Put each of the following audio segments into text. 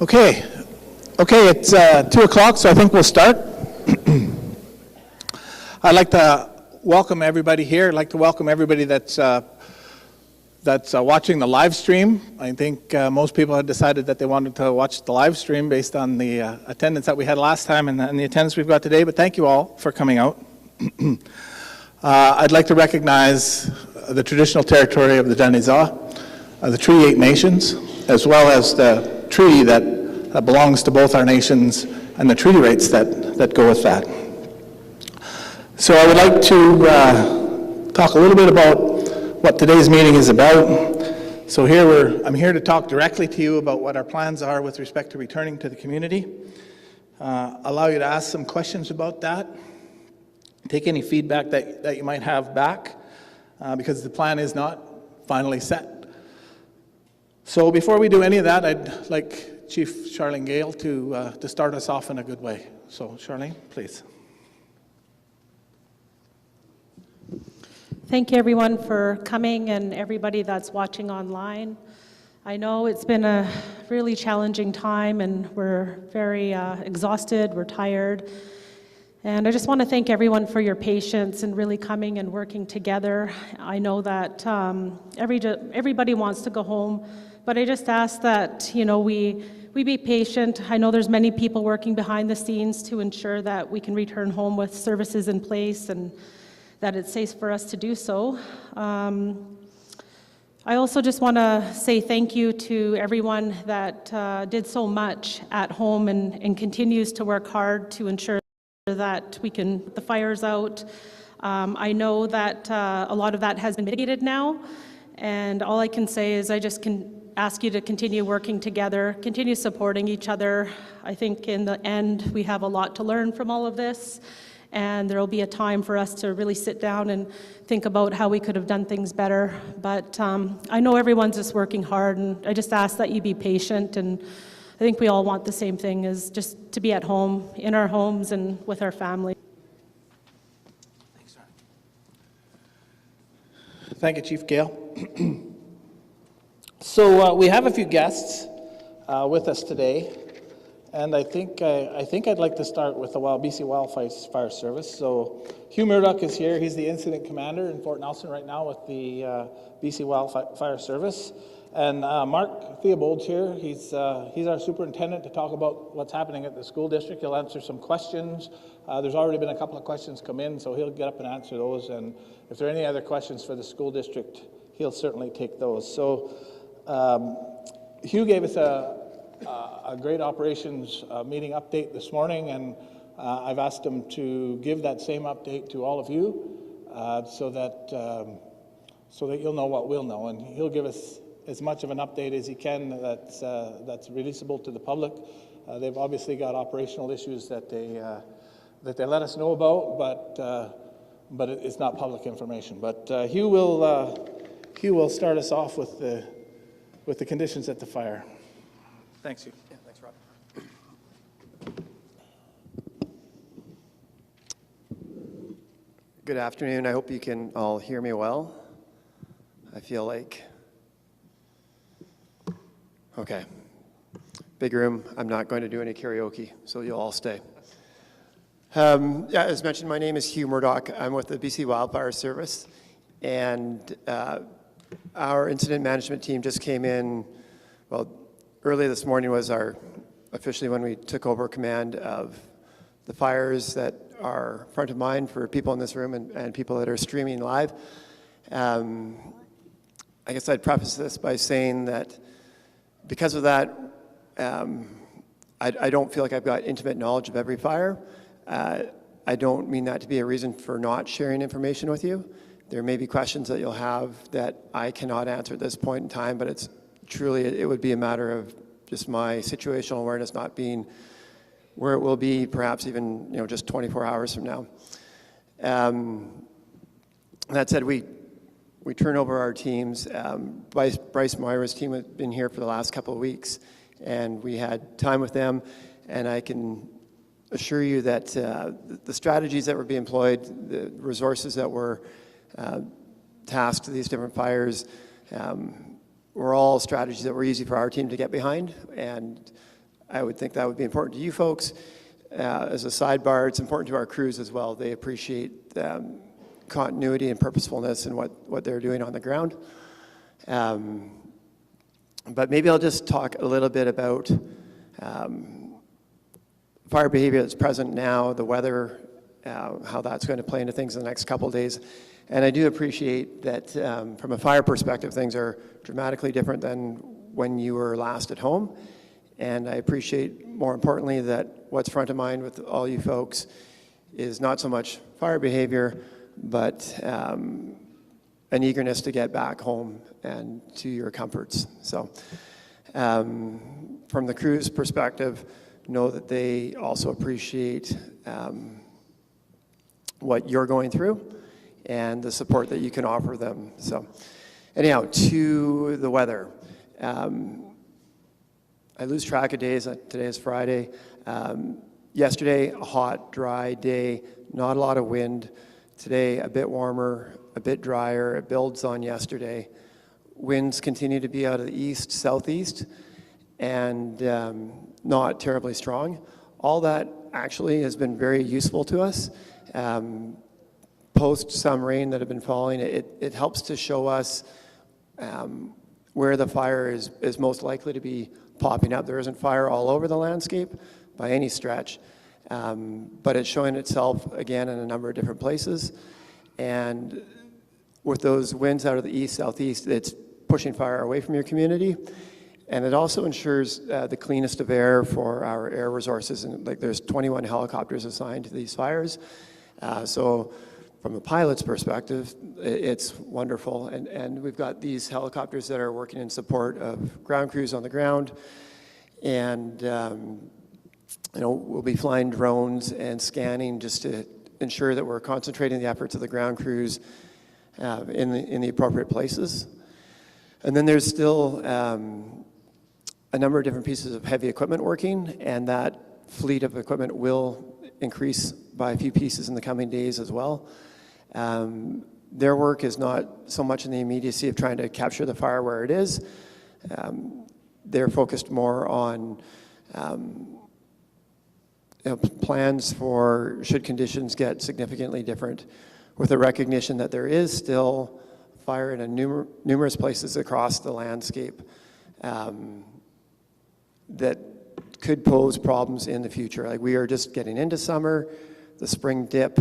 Okay, it's 2 o'clock, so I think we'll start. I'd like to welcome everybody here. I'd like to welcome everybody that's watching the live stream. I think most people had decided that they wanted to watch the live stream based on the attendance that we had last time and the attendance we've got today, but thank you all for coming out. I'd like to recognize the traditional territory of the Daniza, the Treaty 8 Nations, as well as the treaty that belongs to both our nations and the treaty rights that go with that. So I would like to talk a little bit about what today's meeting is about. So I'm here to talk directly to you about what our plans are with respect to returning to the community. Allow you to ask some questions about that. Take any feedback that you might have back, because the plan is not finally set. So before we do any of that, I'd like Chief Charlene Gale to start us off in a good way. So Charlene, please. Thank you everyone for coming and everybody that's watching online. I know it's been a really challenging time and we're very exhausted, we're tired. And I just want to thank everyone for your patience and really coming and working together. I know that everybody wants to go home, but I just ask that, we be patient. I know there's many people working behind the scenes to ensure that we can return home with services in place and that it's safe for us to do so. I also just want to say thank you to everyone that did so much at home and continues to work hard to ensure that we can put the fires out. I know that a lot of that has been mitigated now, and all I can say is I just can ask you to continue working together, continue supporting each other. I think in the end we have a lot to learn from all of this, and there will be a time for us to really sit down and think about how we could have done things better. But I know everyone's just working hard, and I just ask that you be patient, and I think we all want the same thing, is just to be at home, in our homes and with our family. Thanks, Charlie. Thank you, Chief Gale. So we have a few guests with us today, and I think I'd like to start with the BC Wildfire Service. So Hugh Murdoch is here. He's the incident commander in Fort Nelson right now with the BC Wildfire Service. And Mark Theobald's here. He's our superintendent to talk about what's happening at the school district. He'll answer some questions. There's already been a couple of questions come in, so he'll get up and answer those. And if there are any other questions for the school district, he'll certainly take those. So Hugh gave us a great operations meeting update this morning, and I've asked him to give that same update to all of you so that you'll know what we'll know, and he'll give us as much of an update as he can that's releasable to the public. They've obviously got operational issues that they let us know about, but it's not public information. But Hugh will start us off with the conditions at the fire. Thanks, Hugh. Yeah, thanks, Rob. Good afternoon. I hope you can all hear me well. I feel like... Okay. Big room. I'm not going to do any karaoke, so you'll all stay. Yeah, as mentioned, my name is Hugh Murdoch. I'm with the BC Wildfire Service, and our incident management team just came in, well, early this morning was officially when we took over command of the fires that are front of mind for people in this room and people that are streaming live. I guess I'd preface this by saying that because of that, I don't feel like I've got intimate knowledge of every fire. I don't mean that to be a reason for not sharing information with you. There may be questions that you'll have that I cannot answer at this point in time, but it's truly, it would be a matter of just my situational awareness not being where it will be perhaps even just 24 hours from now. That said, we turn over our teams. Bryce Moira's team has been here for the last couple of weeks, and we had time with them, and I can assure you that the strategies that were being employed, the resources that were tasked to these different fires, were all strategies that were easy for our team to get behind, and I would think that would be important to you folks. As a sidebar, it's important to our crews as well. They appreciate continuity and purposefulness in what they're doing on the ground. But maybe I'll just talk a little bit about fire behavior that's present now, the weather, how that's going to play into things in the next couple of days. And I do appreciate that from a fire perspective, things are dramatically different than when you were last at home. And I appreciate, more importantly, that what's front of mind with all you folks is not so much fire behavior, but an eagerness to get back home and to your comforts. So from the crew's perspective, know that they also appreciate what you're going through and the support that you can offer them. So anyhow, to the weather. I lose track of days. Today is Friday. Yesterday, a hot, dry day, not a lot of wind. Today, a bit warmer, a bit drier. It builds on yesterday. Winds continue to be out of the east, southeast, and not terribly strong. All that actually has been very useful to us. Post some rain that have been falling, it helps to show us where the fire is most likely to be popping up. There isn't fire all over the landscape by any stretch, but it's showing itself again in a number of different places. And with those winds out of the east, southeast, it's pushing fire away from your community. And it also ensures the cleanest of air for our air resources. And like there's 21 helicopters assigned to these fires. So from a pilot's perspective, it's wonderful. And we've got these helicopters that are working in support of ground crews on the ground. And we'll be flying drones and scanning just to ensure that we're concentrating the efforts of the ground crews in the appropriate places. And then there's still a number of different pieces of heavy equipment working, and that fleet of equipment will increase by a few pieces in the coming days as well. Their work is not so much in the immediacy of trying to capture the fire where it is. They're focused more on plans for should conditions get significantly different, with a recognition that there is still fire in numerous places across the landscape that could pose problems in the future. Like we are just getting into summer, the spring dip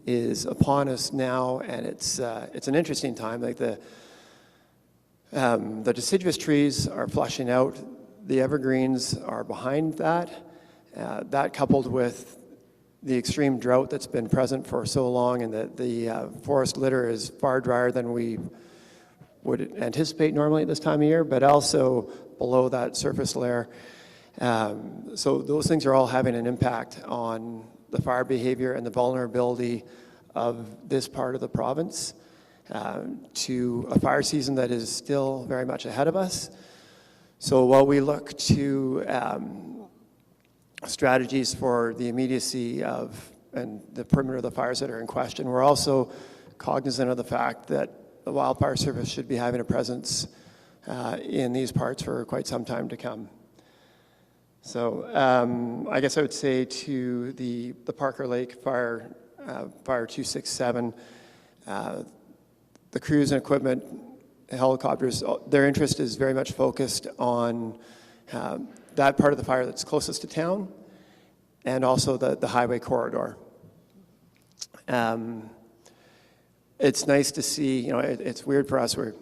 is upon us now, and it's an interesting time. Like the deciduous trees are flushing out, the evergreens are behind that. That coupled with the extreme drought that's been present for so long, and that the forest litter is far drier than we would anticipate normally at this time of year, but also below that surface layer. So those things are all having an impact on the fire behavior and the vulnerability of this part of the province to a fire season that is still very much ahead of us. So while we look to strategies for the immediacy of and the perimeter of the fires that are in question, we're also cognizant of the fact that the Wildfire Service should be having a presence in these parts for quite some time to come. So I guess I would say to the Parker Lake Fire, Fire 267, the crews and equipment, helicopters, their interest is very much focused on that part of the fire that's closest to town, and also the highway corridor. It's nice to see, it's weird for us, we're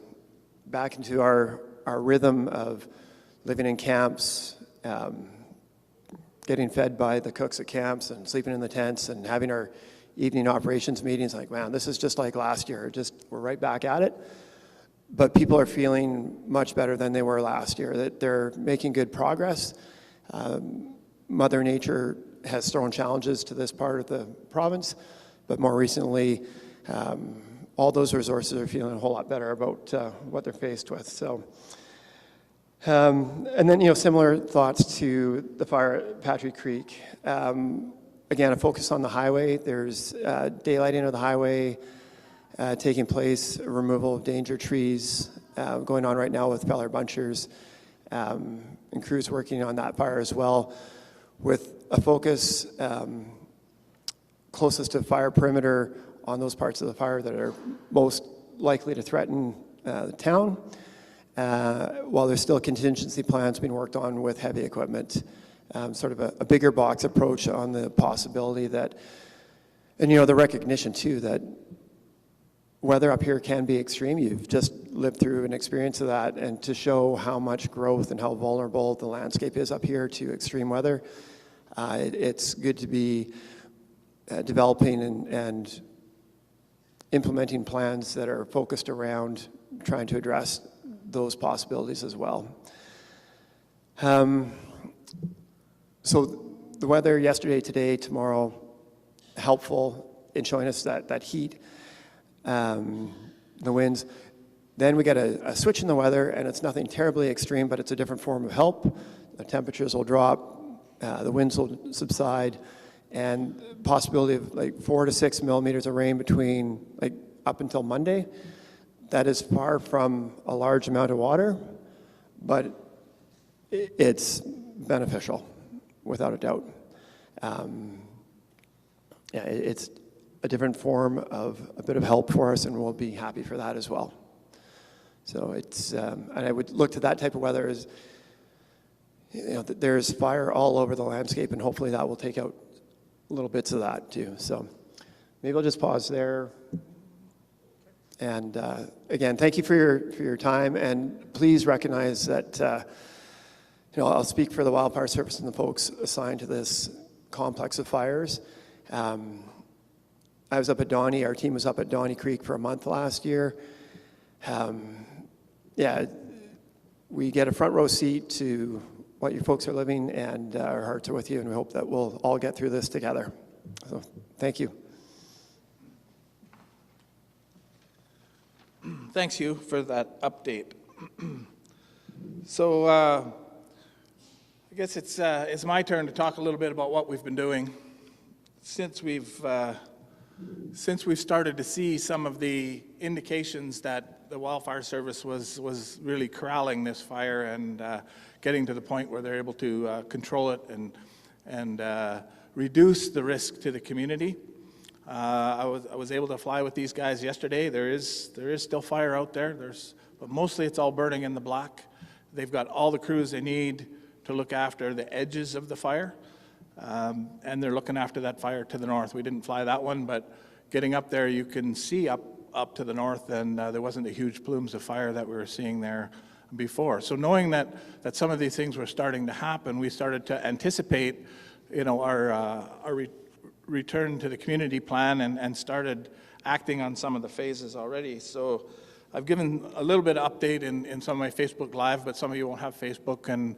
back into our rhythm of living in camps, getting fed by the cooks at camps and sleeping in the tents and having our evening operations meetings. Like, man, this is just like last year, we're right back at it. But people are feeling much better than they were last year, that they're making good progress. Mother Nature has thrown challenges to this part of the province, but more recently, all those resources are feeling a whole lot better about what they're faced with. So, and then, similar thoughts to the fire at Patrick Creek. Again, a focus on the highway. There's daylighting of the highway taking place, removal of danger trees going on right now with feller bunchers. and crews working on that fire as well, with a focus closest to fire perimeter on those parts of the fire that are most likely to threaten the town, while there's still contingency plans being worked on with heavy equipment. Sort of a bigger box approach on the possibility that, and the recognition too that weather up here can be extreme. You've just lived through an experience of that, and to show how much growth and how vulnerable the landscape is up here to extreme weather, it's good to be developing and implementing plans that are focused around trying to address those possibilities as well. So the weather yesterday, today, tomorrow, helpful in showing us that heat, the winds. Then we get a switch in the weather, and it's nothing terribly extreme, but it's a different form of help. The temperatures will drop, the winds will subside, and possibility of like 4 to 6 millimeters of rain between up until Monday. That is far from a large amount of water, but it's beneficial, without a doubt. It's a different form of a bit of help for us, and we'll be happy for that as well. So it's, and I would look to that type of weather as, there's fire all over the landscape, and hopefully that will take out little bits of that too. So maybe I'll just pause there. And again, thank you for your time, and please recognize that I'll speak for the Wildfire Service and the folks assigned to this complex of fires. I was up at Donnie. Our team was up at Donnie Creek for a month last year. We get a front row seat to what your folks are living, and our hearts are with you, and we hope that we'll all get through this together. So thank you. Thanks, Hugh, for that update. So I guess it's my turn to talk a little bit about what we've been doing since we've started to see some of the indications that the Wildfire Service was really corralling this fire and getting to the point where they're able to control it and reduce the risk to the community. I was able to fly with these guys yesterday. There is still fire out there. But mostly it's all burning in the black. They've got all the crews they need to look after the edges of the fire, and they're looking after that fire to the north. We didn't fly that one, but getting up there, you can see up to the north, and there wasn't the huge plumes of fire that we were seeing there before. So knowing that some of these things were starting to happen, we started to anticipate, our return to the community plan and started acting on some of the phases already. So I've given a little bit of update in some of my Facebook Live, but some of you won't have Facebook, and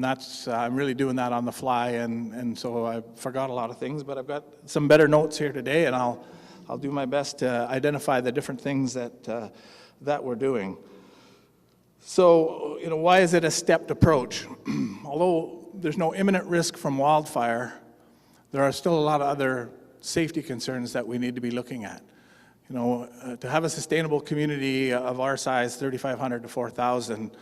that's, I'm really doing that on the fly, and so I forgot a lot of things, but I've got some better notes here today, and I'll do my best to identify the different things that we're doing. So, why is it a stepped approach? Although there's no imminent risk from wildfire, there are still a lot of other safety concerns that we need to be looking at. To have a sustainable community of our size, 3,500 to 4,000,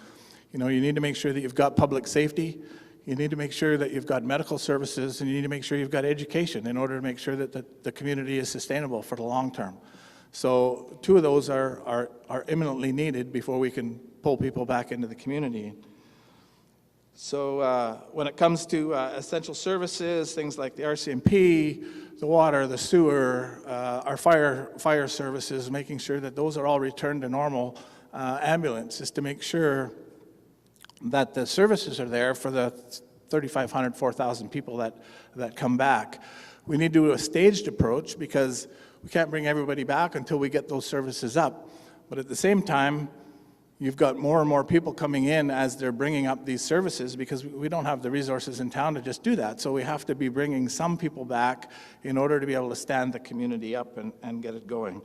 you need to make sure that you've got public safety, you need to make sure that you've got medical services, and you need to make sure you've got education in order to make sure that the community is sustainable for the long term. So two of those are imminently needed before we can pull people back into the community. So when it comes to essential services, things like the RCMP, the water, the sewer, our fire services, making sure that those are all returned to normal, ambulance, is to make sure that the services are there for the 3,500, 4,000 people that come back. We need to do a staged approach because we can't bring everybody back until we get those services up. But at the same time, you've got more and more people coming in as they're bringing up these services because we don't have the resources in town to just do that. So we have to be bringing some people back in order to be able to stand the community up and get it going.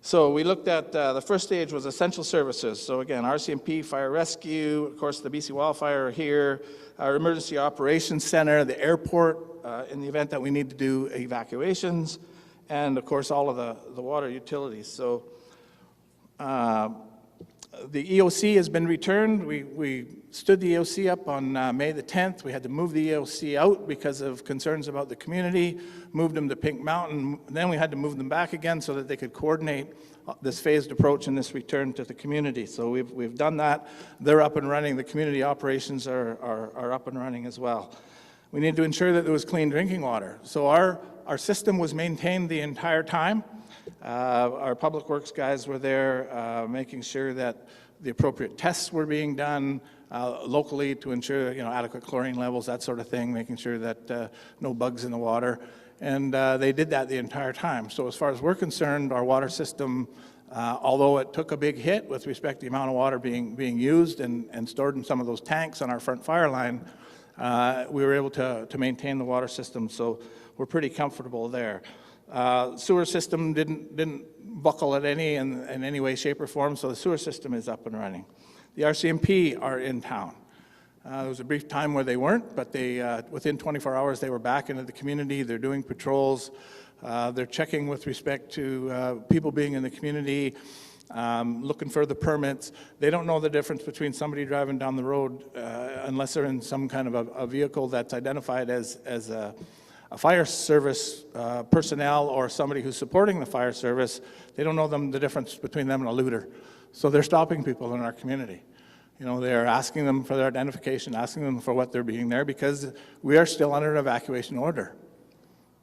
So we looked at, the first stage was essential services. So again, RCMP, fire rescue, of course the BC Wildfire here, our emergency operations center, the airport, in the event that we need to do evacuations, and of course all of the water utilities. So the EOC has been returned. We stood the EOC up on May the 10th. We had to move the EOC out because of concerns about the community, moved them to Pink Mountain. Then we had to move them back again so that they could coordinate this phased approach and this return to the community. So we've done that. They're up and running. The community operations are up and running as well. We need to ensure that there was clean drinking water. So our system was maintained the entire time. Our public works guys were there making sure that the appropriate tests were being done locally to ensure, adequate chlorine levels, that sort of thing, making sure that no bugs in the water. And they did that the entire time. So as far as we're concerned, our water system, although it took a big hit with respect to the amount of water being used and stored in some of those tanks on our front fire line, we were able to maintain the water system. So we're pretty comfortable there. Sewer system didn't buckle at in any way, shape, or form, so the sewer system is up and running. The RCMP are in town. There was a brief time where they weren't, but within 24 hours they were back into the community. They're doing patrols. They're checking with respect to people being in the community, looking for the permits. They don't know the difference between somebody driving down the road unless they're in some kind of a vehicle that's identified as a fire service personnel or somebody who's supporting the fire service. They don't know the difference between them and a looter. So they're stopping people in our community. They're asking them for their identification, asking them for what they're being there, because we are still under an evacuation order.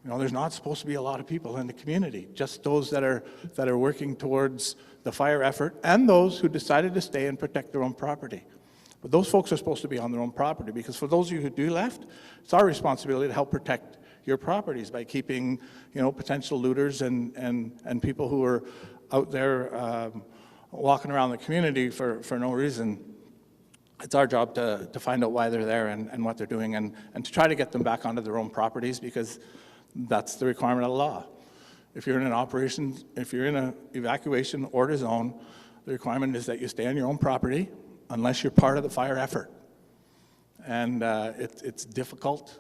There's not supposed to be a lot of people in the community, just those that are working towards the fire effort and those who decided to stay and protect their own property. But those folks are supposed to be on their own property, because for those of you who do left, it's our responsibility to help protect your properties by keeping, potential looters and people who are out there walking around the community for no reason. It's our job to find out why they're there and what they're doing and to try to get them back onto their own properties, because that's the requirement of the law. If you're in an evacuation order zone, the requirement is that you stay on your own property unless you're part of the fire effort. And it's difficult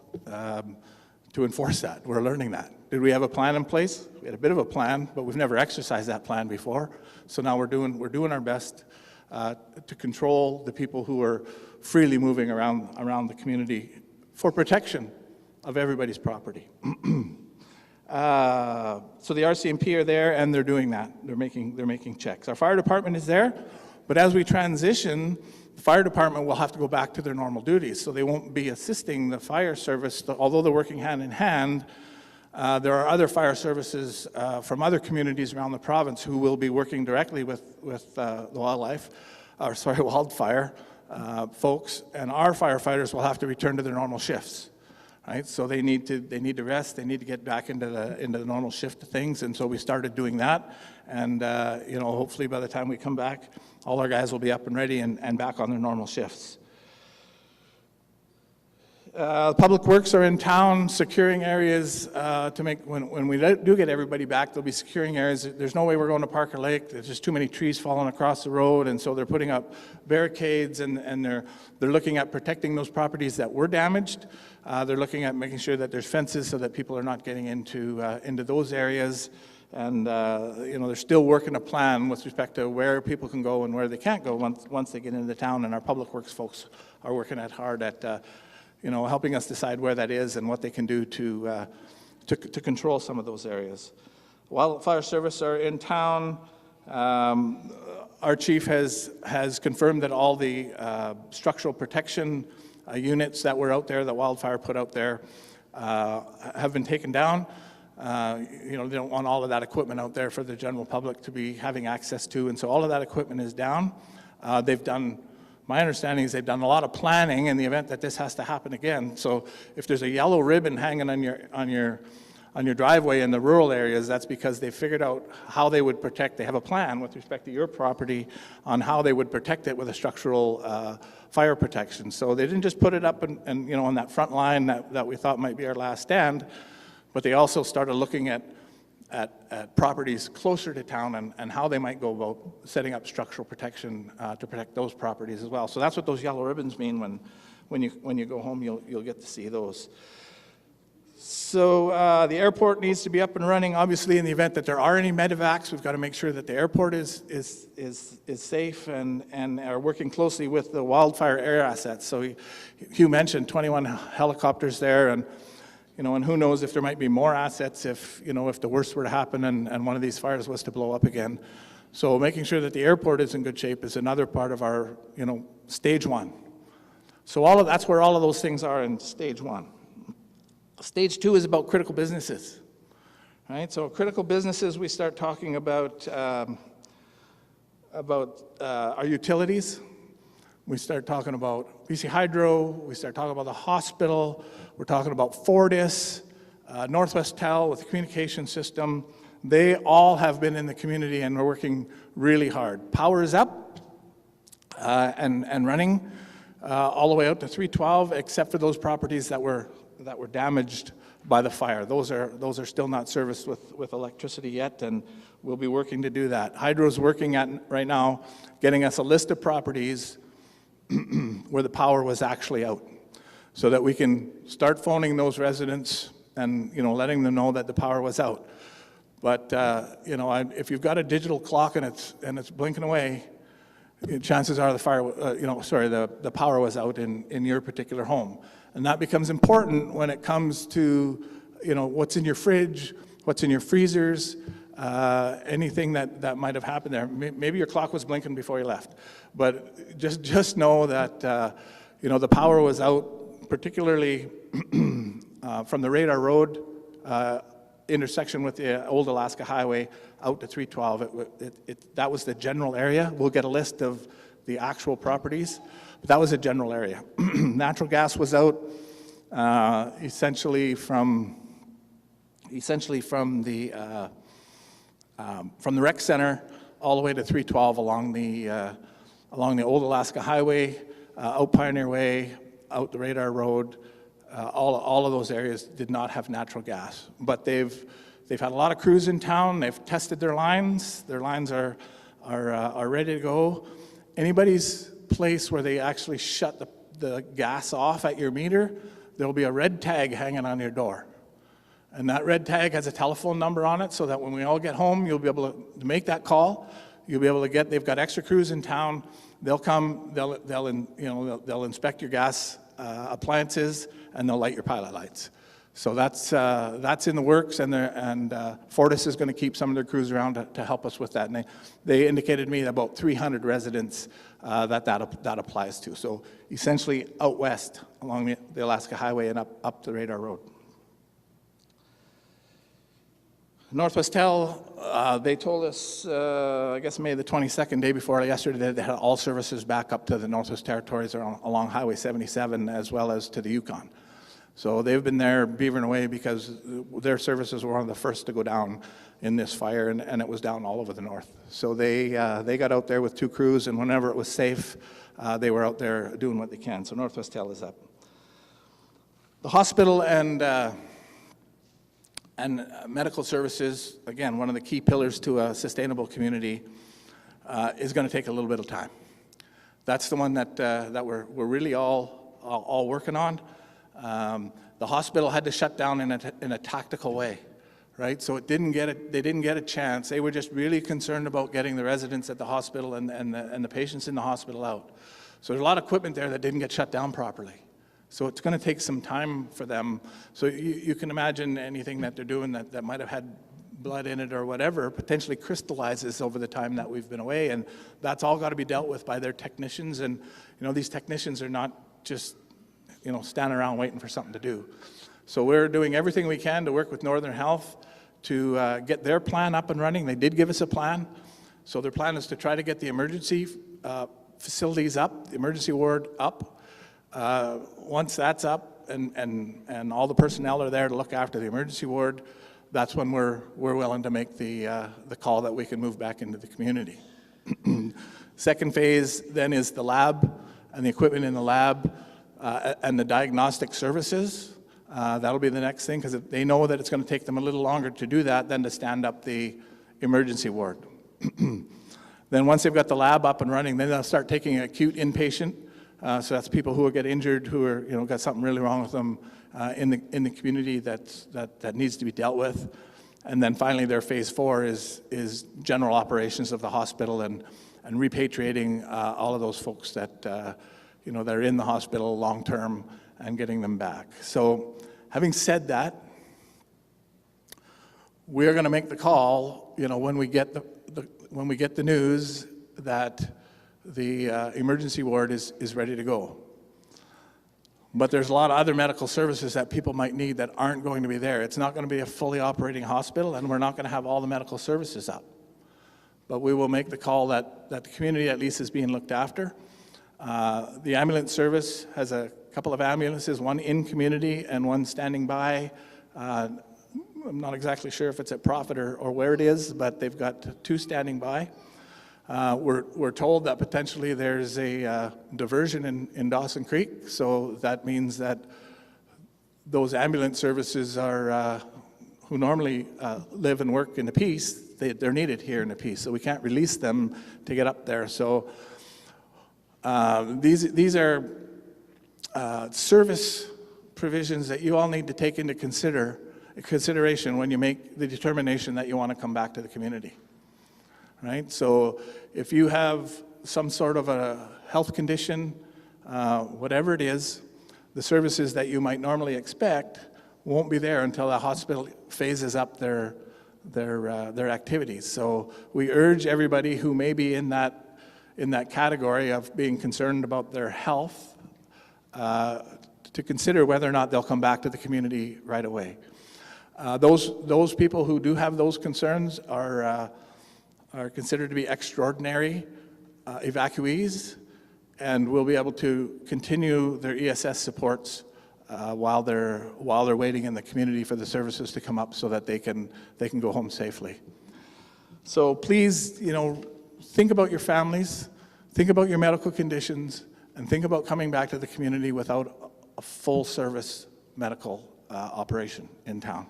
to enforce that. We're learning that. Did we have a plan in place? We had a bit of a plan, but we've never exercised that plan before. So now we're doing our best to control the people who are freely moving around the community for protection of everybody's property. So the RCMP are there, and they're doing that. They're making checks. Our fire department is there, but as we transition, the fire department will have to go back to their normal duties. So they won't be assisting the fire service, although they're working hand in hand. There are other fire services from other communities around the province who will be working directly with the wildfire folks, and our firefighters will have to return to their normal shifts. Right, so they need to rest. They need to get back into the normal shift of things, and so we started doing that. And hopefully by the time we come back, all our guys will be up and ready and back on their normal shifts. Public Works are in town securing areas to make, when we do get everybody back, they'll be securing areas. There's no way we're going to Parker Lake. There's just too many trees falling across the road, and so they're putting up barricades, and they're looking at protecting those properties that were damaged. They're looking at making sure that there's fences so that people are not getting into those areas. And they're still working a plan with respect to where people can go and where they can't go once they get into town. And our Public Works folks are working hard at helping us decide where that is and what they can do to control some of those areas. Wildfire Service are in town. Our chief has confirmed that all the structural protection units that were out there, that Wildfire put out there, have been taken down. They don't want all of that equipment out there for the general public to be having access to, and so all of that equipment is down. My understanding is they've done a lot of planning in the event that this has to happen again. So if there's a yellow ribbon hanging on your driveway in the rural areas, that's because they figured out how they would protect. They have a plan with respect to your property on how they would protect it with a structural fire protection. So they didn't just put it up and on that front line that we thought might be our last stand, but they also started looking at properties closer to town and how they might go about setting up structural protection to protect those properties as well. So that's what those yellow ribbons mean. When you go home, you'll get to see those. So the airport needs to be up and running. Obviously, in the event that there are any medevacs, we've got to make sure that the airport is safe and are working closely with the wildfire air assets. So Hugh mentioned 21 helicopters there, and and who knows if there might be more assets if the worst were to happen and one of these fires was to blow up again. So making sure that the airport is in good shape is another part of our stage one. So that's where all of those things are in stage one. Stage two is about critical businesses, right? So critical businesses, we start talking about our utilities. We start talking about BC Hydro. We start talking about the hospital. We're talking about Fortis, Northwest Tel with the communication system. They all have been in the community and are working really hard. Power is up and running all the way out to 312, except for those properties that were damaged by the fire. Those are still not serviced with electricity yet, and we'll be working to do that. Hydro's working at right now, getting us a list of properties where the power was actually out, so that we can start phoning those residents and letting them know that the power was out. But if you've got a digital clock and it's blinking away, chances are the power was out in your particular home. And that becomes important when it comes to, what's in your fridge, what's in your freezers, anything that might have happened there. Maybe your clock was blinking before you left. But just know that, the power was out, particularly from the Radar Road intersection with the Old Alaska Highway out to 312. That was the general area. We'll get a list of the actual properties. But that was a general area. Natural gas was out essentially from the rec center all the way to 312 along the Old Alaska Highway, out Pioneer Way, out the Radar Road. All of those areas did not have natural gas, but they've had a lot of crews in town. They've tested their lines. Their lines are ready to go. Anybody's place where they actually shut the gas off at your meter, there'll be a red tag hanging on your door. And that red tag has a telephone number on it, so that when we all get home, you'll be able to make that call. You'll be able to they've got extra crews in town. They'll come, they'll inspect your gas appliances, and they'll light your pilot lights. So that's in the works, and Fortis is going to keep some of their crews around to help us with that. And they indicated to me that about 300 residents that applies to. So essentially out west along the Alaska Highway and up the Radar Road. Northwest Tel, they told us, I guess May the 22nd, day before yesterday, that they had all services back up to the Northwest Territories along Highway 77 as well as to the Yukon. So they've been there beavering away because their services were one of the first to go down in this fire, and it was down all over the north. So they got out there with 2 crews, and whenever it was safe, they were out there doing what they can. So Northwest Tel is up. The hospital and medical services, again, one of the key pillars to a sustainable community, is going to take a little bit of time. That's the one that we're really all working on. The hospital had to shut down in a tactical way, right? So they didn't get a chance. They were just really concerned about getting the residents at the hospital and the patients in the hospital out. So there's a lot of equipment there that didn't get shut down properly. So it's going to take some time for them. So you can imagine anything that they're doing that might have had blood in it or whatever potentially crystallizes over the time that we've been away, and that's all got to be dealt with by their technicians. And these technicians are not just standing around waiting for something to do. So we're doing everything we can to work with Northern Health to get their plan up and running. They did give us a plan. So their plan is to try to get the emergency facilities up, the emergency ward up. Once that's up and all the personnel are there to look after the emergency ward, that's when we're willing to make the call that we can move back into the community. Second phase then is the lab and the equipment in the lab and the diagnostic services. That'll be the next thing, because they know that it's going to take them a little longer to do that than to stand up the emergency ward. Then once they've got the lab up and running, then they'll start taking acute inpatient So that's people who will get injured, who are, got something really wrong with them in the community that needs to be dealt with. And then finally, their phase 4 is general operations of the hospital and repatriating all of those folks that that are in the hospital long term and getting them back. So, having said that, we're going to make the call. When we get the news that the emergency ward is ready to go. But there's a lot of other medical services that people might need that aren't going to be there. It's not going to be a fully operating hospital, and we're not going to have all the medical services up. But we will make the call that the community at least is being looked after. The ambulance service has a couple of ambulances, one in community and one standing by. I'm not exactly sure if it's at Profit or where it is, but they've got 2 standing by. We're told that potentially there's a diversion in Dawson Creek, so that means that those ambulance services are who normally live and work in the Peace, they're needed here in the Peace, so we can't release them to get up there. So these are service provisions that you all need to take into consideration when you make the determination that you want to come back to the community. Right? So if you have some sort of a health condition, whatever it is, the services that you might normally expect won't be there until the hospital phases up their activities. So we urge everybody who may be in that category of being concerned about their health to consider whether or not they'll come back to the community right away. Those people who do have those concerns are considered to be extraordinary evacuees, and will be able to continue their ESS supports while they're waiting in the community for the services to come up, so that they can go home safely. So please, think about your families, think about your medical conditions, and think about coming back to the community without a full service medical operation in town.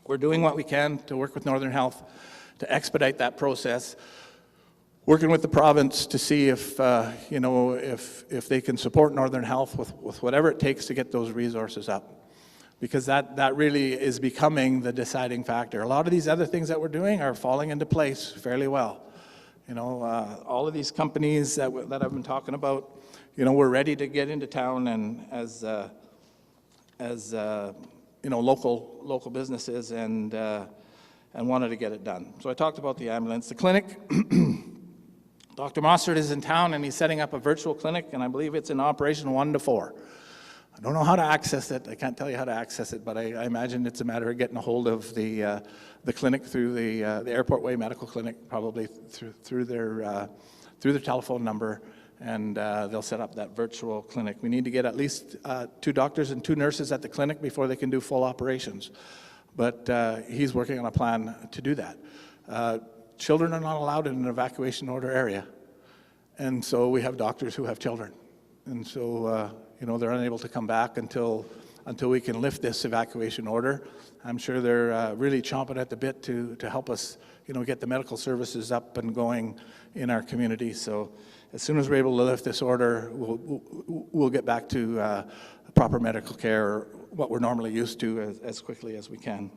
We're doing what we can to work with Northern Health to expedite that process, working with the province to see if if they can support Northern Health with whatever it takes to get those resources up, because that really is becoming the deciding factor. A lot of these other things that we're doing are falling into place fairly well. All of these companies that I've been talking about, we're ready to get into town, and as local businesses and wanted to get it done. So I talked about the ambulance. The clinic, Dr. Mossert is in town, and he's setting up a virtual clinic, and I believe it's in operation 1 to 4. I don't know how to access it. I can't tell you how to access it, but I imagine it's a matter of getting a hold of the clinic through the Airport Way Medical Clinic, probably through their telephone number, and they'll set up that virtual clinic. We need to get at least 2 doctors and 2 nurses at the clinic before they can do full operations. But he's working on a plan to do that. Children are not allowed in an evacuation order area, and so we have doctors who have children, and so they're unable to come back until we can lift this evacuation order. I'm sure they're really chomping at the bit to help us, get the medical services up and going in our community. So as soon as we're able to lift this order, we'll get back to proper medical care, what we're normally used to, as quickly as we can.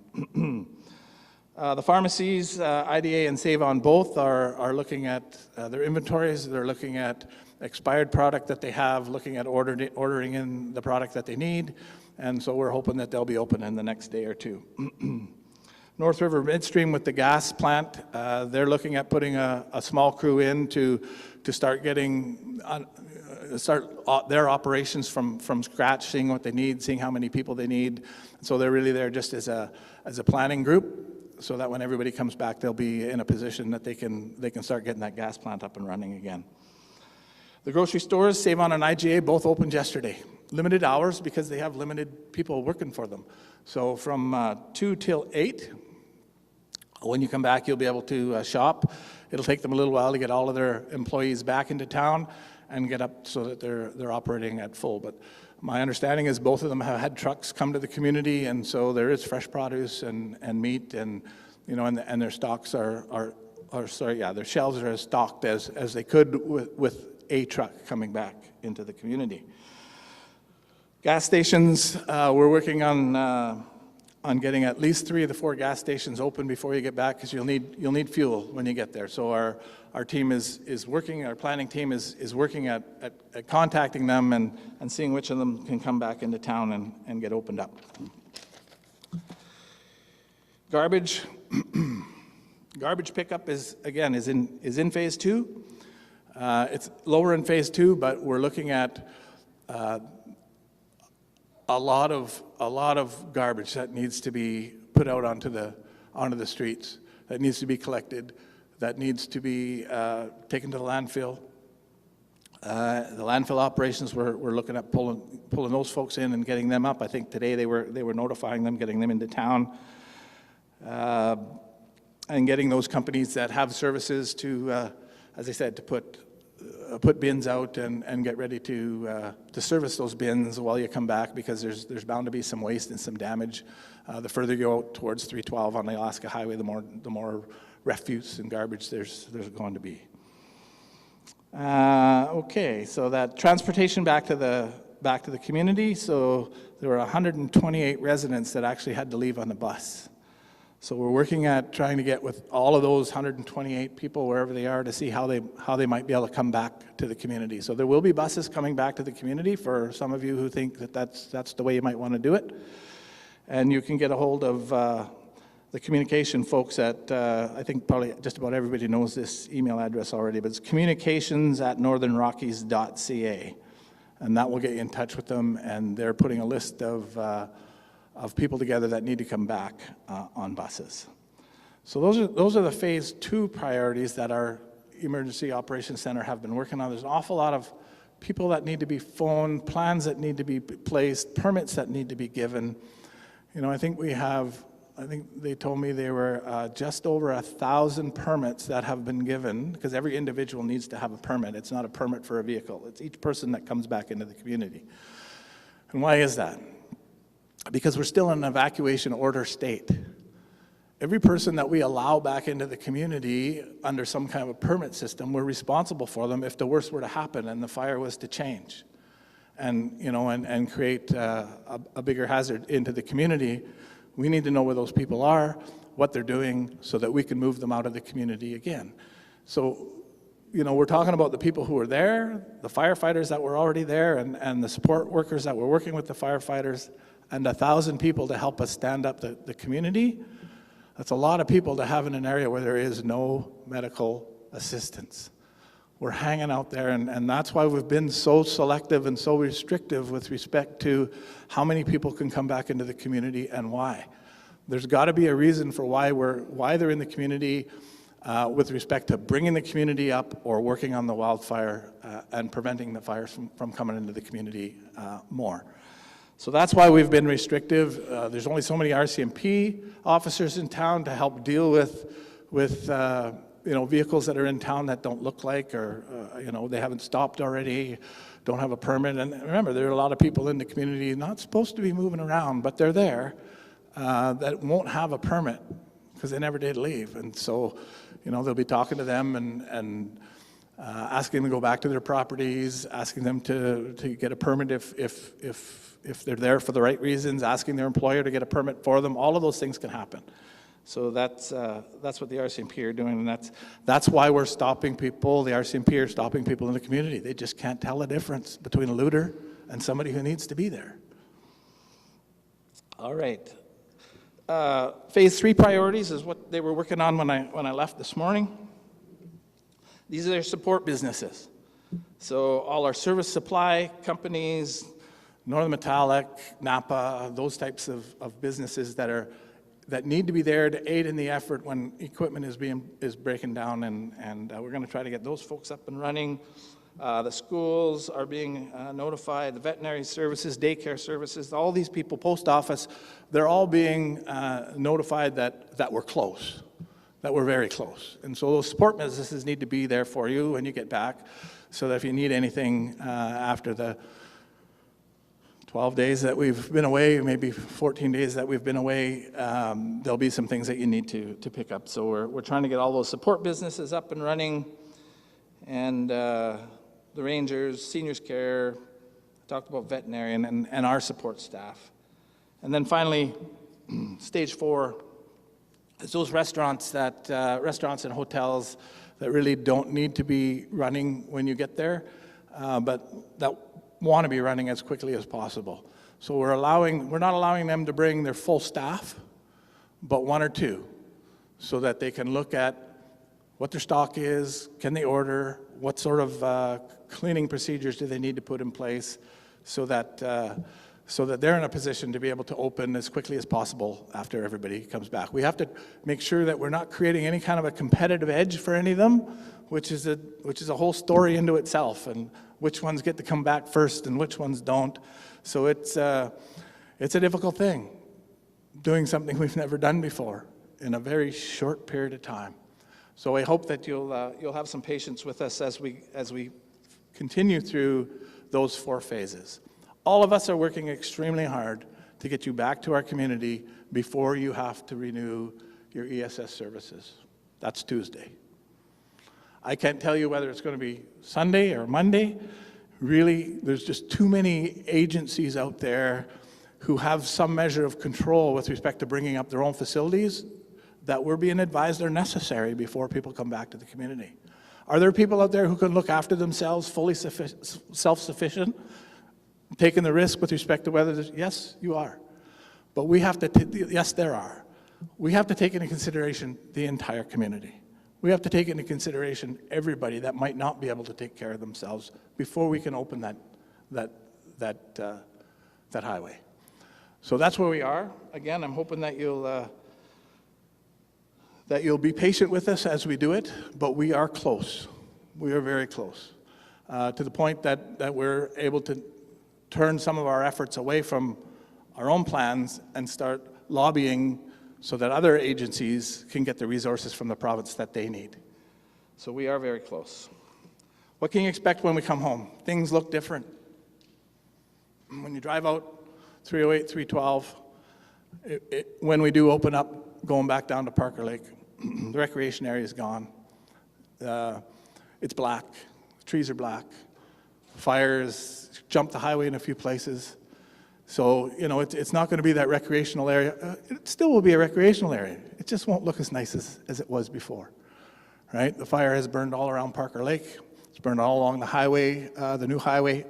The pharmacies, IDA and Save On both are looking at their inventories. They're looking at expired product that they have, looking at ordering in the product that they need, and so we're hoping that they'll be open in the next day or 2. North River Midstream with the gas plant, they're looking at putting a small crew in to start their operations from scratch, seeing what they need, seeing how many people they need. So they're really there just as a planning group, so that when everybody comes back, they'll be in a position that they can start getting that gas plant up and running again. The grocery stores, Save On and IGA, both opened yesterday. Limited hours because they have limited people working for them. So from 2 till 8, when you come back, you'll be able to shop. It'll take them a little while to get all of their employees back into town and get up so that they're operating at full. But my understanding is both of them have had trucks come to the community, and so there is fresh produce and meat, and and their stocks their shelves are as stocked as they could with a truck coming back into the community. Gas stations, we're working on getting at least 3 of the 4 gas stations open before you get back, because you'll need fuel when you get there. So our team is working, our planning team is working at contacting them and seeing which of them can come back into town and get opened up. Garbage. Garbage pickup is in phase 2. It's lower in phase 2, but we're looking at a lot of garbage that needs to be put out onto the streets, that needs to be collected, that needs to be taken to the landfill. The landfill operations, we're looking at pulling those folks in and getting them up. I think today they were notifying them, getting them into town, and getting those companies that have services to, as I said, to put bins out and get ready to service those bins while you come back, because there's bound to be some waste and some damage. The further you go out towards 312 on the Alaska Highway, the more refuse and garbage there's going to be. Okay, so that transportation back to the community. So there were 128 residents that actually had to leave on the bus. So we're working at trying to get with all of those 128 people, wherever they are, to see how they might be able to come back to the community. So there will be buses coming back to the community for some of you who think that that's the way you might want to do it. And you can get a hold of the communication folks at, I think probably just about everybody knows this email address already, but it's communications@northernrockies.ca. And that will get you in touch with them, and they're putting a list of people together that need to come back on buses. So those are the phase 2 priorities that our Emergency Operations Center have been working on. There's an awful lot of people that need to be phoned, plans that need to be placed, permits that need to be given. You know, I think they told me there were just over 1,000 permits that have been given, because every individual needs to have a permit. It's not a permit for a vehicle. It's each person that comes back into the community. And why is that? Because we're still in an evacuation order state. Every person that we allow back into the community under some kind of a permit system, we're responsible for them if the worst were to happen and the fire was to change and create a bigger hazard into the community. We need to know where those people are, what they're doing, so that we can move them out of the community again. So, we're talking about the people who are there, the firefighters that were already there, and the support workers that were working with the firefighters, and 1,000 people to help us stand up the community. That's a lot of people to have in an area where there is no medical assistance. We're hanging out there, and that's why we've been so selective and so restrictive with respect to how many people can come back into the community and why. There's got to be a reason for why they're in the community with respect to bringing the community up or working on the wildfire and preventing the fires from coming into the community more. So that's why we've been restrictive. There's only so many RCMP officers in town to help deal with vehicles that are in town that don't look like, or they haven't stopped already, don't have a permit. And remember, there are a lot of people in the community not supposed to be moving around, but they're there, that won't have a permit because they never did leave. And so, they'll be talking to them and asking them to go back to their properties, asking them to get a permit if they're there for the right reasons, asking their employer to get a permit for them. All of those things can happen. So that's what the RCMP are doing, and that's why we're stopping people. The RCMP are stopping people in the community. They just can't tell the difference between a looter and somebody who needs to be there. All right. Phase 3 priorities is what they were working on when I left this morning. These are their support businesses. So all our service supply companies, Northern Metallic, Napa, those types of businesses that need to be there to aid in the effort when equipment is breaking down, and we're going to try to get those folks up and running. The schools are being notified, the veterinary services, daycare services, all these people, post office, they're all being notified that we're close, that we're very close. And so those support businesses need to be there for you when you get back, so that if you need anything after the 12 days that we've been away, maybe 14 days that we've been away, there'll be some things that you need to pick up. So we're trying to get all those support businesses up and running. And the rangers, seniors care, talked about veterinarian and our support staff. And then finally, stage 4 is those restaurants restaurants and hotels that really don't need to be running when you get there, but that want to be running as quickly as possible. So we're not allowing them to bring their full staff, but 1 or 2, so that they can look at what their stock is, can they order, what sort of cleaning procedures do they need to put in place, so that they're in a position to be able to open as quickly as possible after everybody comes back. We have to make sure that we're not creating any kind of a competitive edge for any of them, which is a whole story into itself, and which ones get to come back first and which ones don't. So it's a difficult thing, doing something we've never done before in a very short period of time. So I hope that you'll have some patience with us as we continue through those 4 phases. All of us are working extremely hard to get you back to our community before you have to renew your ESS services. That's Tuesday. I can't tell you whether it's going to be Sunday or Monday. Really, there's just too many agencies out there who have some measure of control with respect to bringing up their own facilities that we're being advised are necessary before people come back to the community. Are there people out there who can look after themselves, fully self-sufficient, taking the risk with respect to whether there's, yes, you are. But we have to, yes, there are. We have to take into consideration the entire community. We have to take into consideration everybody that might not be able to take care of themselves before we can open that highway. So that's where we are. Again, I'm hoping that you'll be patient with us as we do it, but we are close. We are very close to the point that we're able to turn some of our efforts away from our own plans and start lobbying so that other agencies can get the resources from the province that they need. So we are very close. What can you expect when we come home? Things look different. When you drive out 308, 312, when we do open up, going back down to Parker Lake, the recreation area is gone. It's black. The trees are black. Fires jumped the highway in a few places. So, you know, it's not going to be that recreational area. It still will be a recreational area. It just won't look as nice as it was before, right? The fire has burned all around Parker Lake. It's burned all along the highway, the new highway,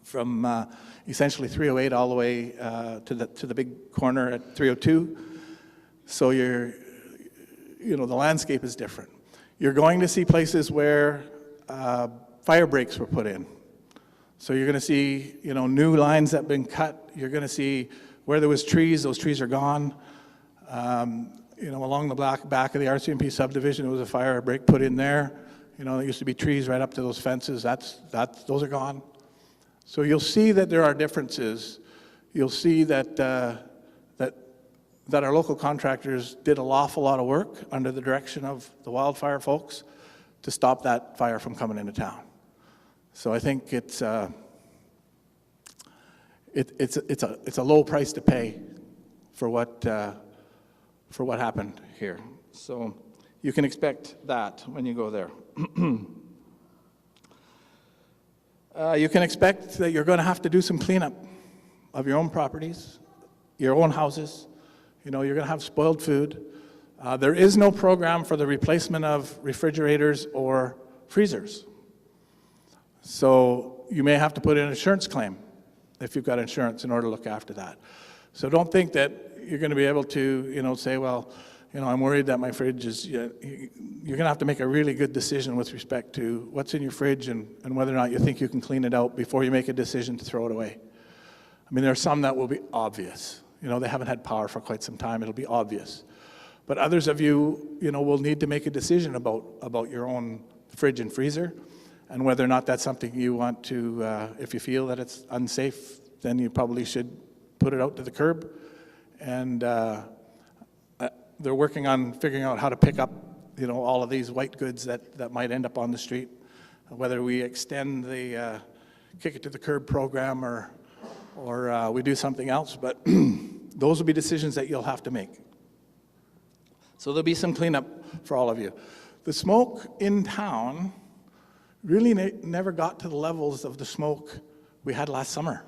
from essentially 308 all the way to the big corner at 302. So the landscape is different. You're going to see places where fire breaks were put in. So you're going to see, new lines that have been cut. You're going to see where there was trees, those trees are gone. Along the back of the RCMP subdivision, there was a fire break put in there. There used to be trees right up to those fences. Those are gone. So you'll see that there are differences. You'll see that our local contractors did an awful lot of work under the direction of the Wildfire folks to stop that fire from coming into town. So I think it's a low price to pay for what happened here. So you can expect that when you go there. You can expect that you're going to have to do some cleanup of your own properties, your own houses. You're going to have spoiled food. There is no program for the replacement of refrigerators or freezers. So you may have to put in an insurance claim if you've got insurance in order to look after that. So don't think that you're going to be able to, say, well, I'm worried that my fridge is, you're going to have to make a really good decision with respect to what's in your fridge and whether or not you think you can clean it out before you make a decision to throw it away. I mean, there are some that will be obvious. They haven't had power for quite some time. It'll be obvious. But others of you, will need to make a decision about your own fridge and freezer and whether or not that's something you want to, if you feel that it's unsafe, then you probably should put it out to the curb. And they're working on figuring out how to pick up, all of these white goods that might end up on the street, whether we extend the kick it to the curb program or we do something else. But those will be decisions that you'll have to make. So there'll be some cleanup for all of you. The smoke in town really never got to the levels of the smoke we had last summer,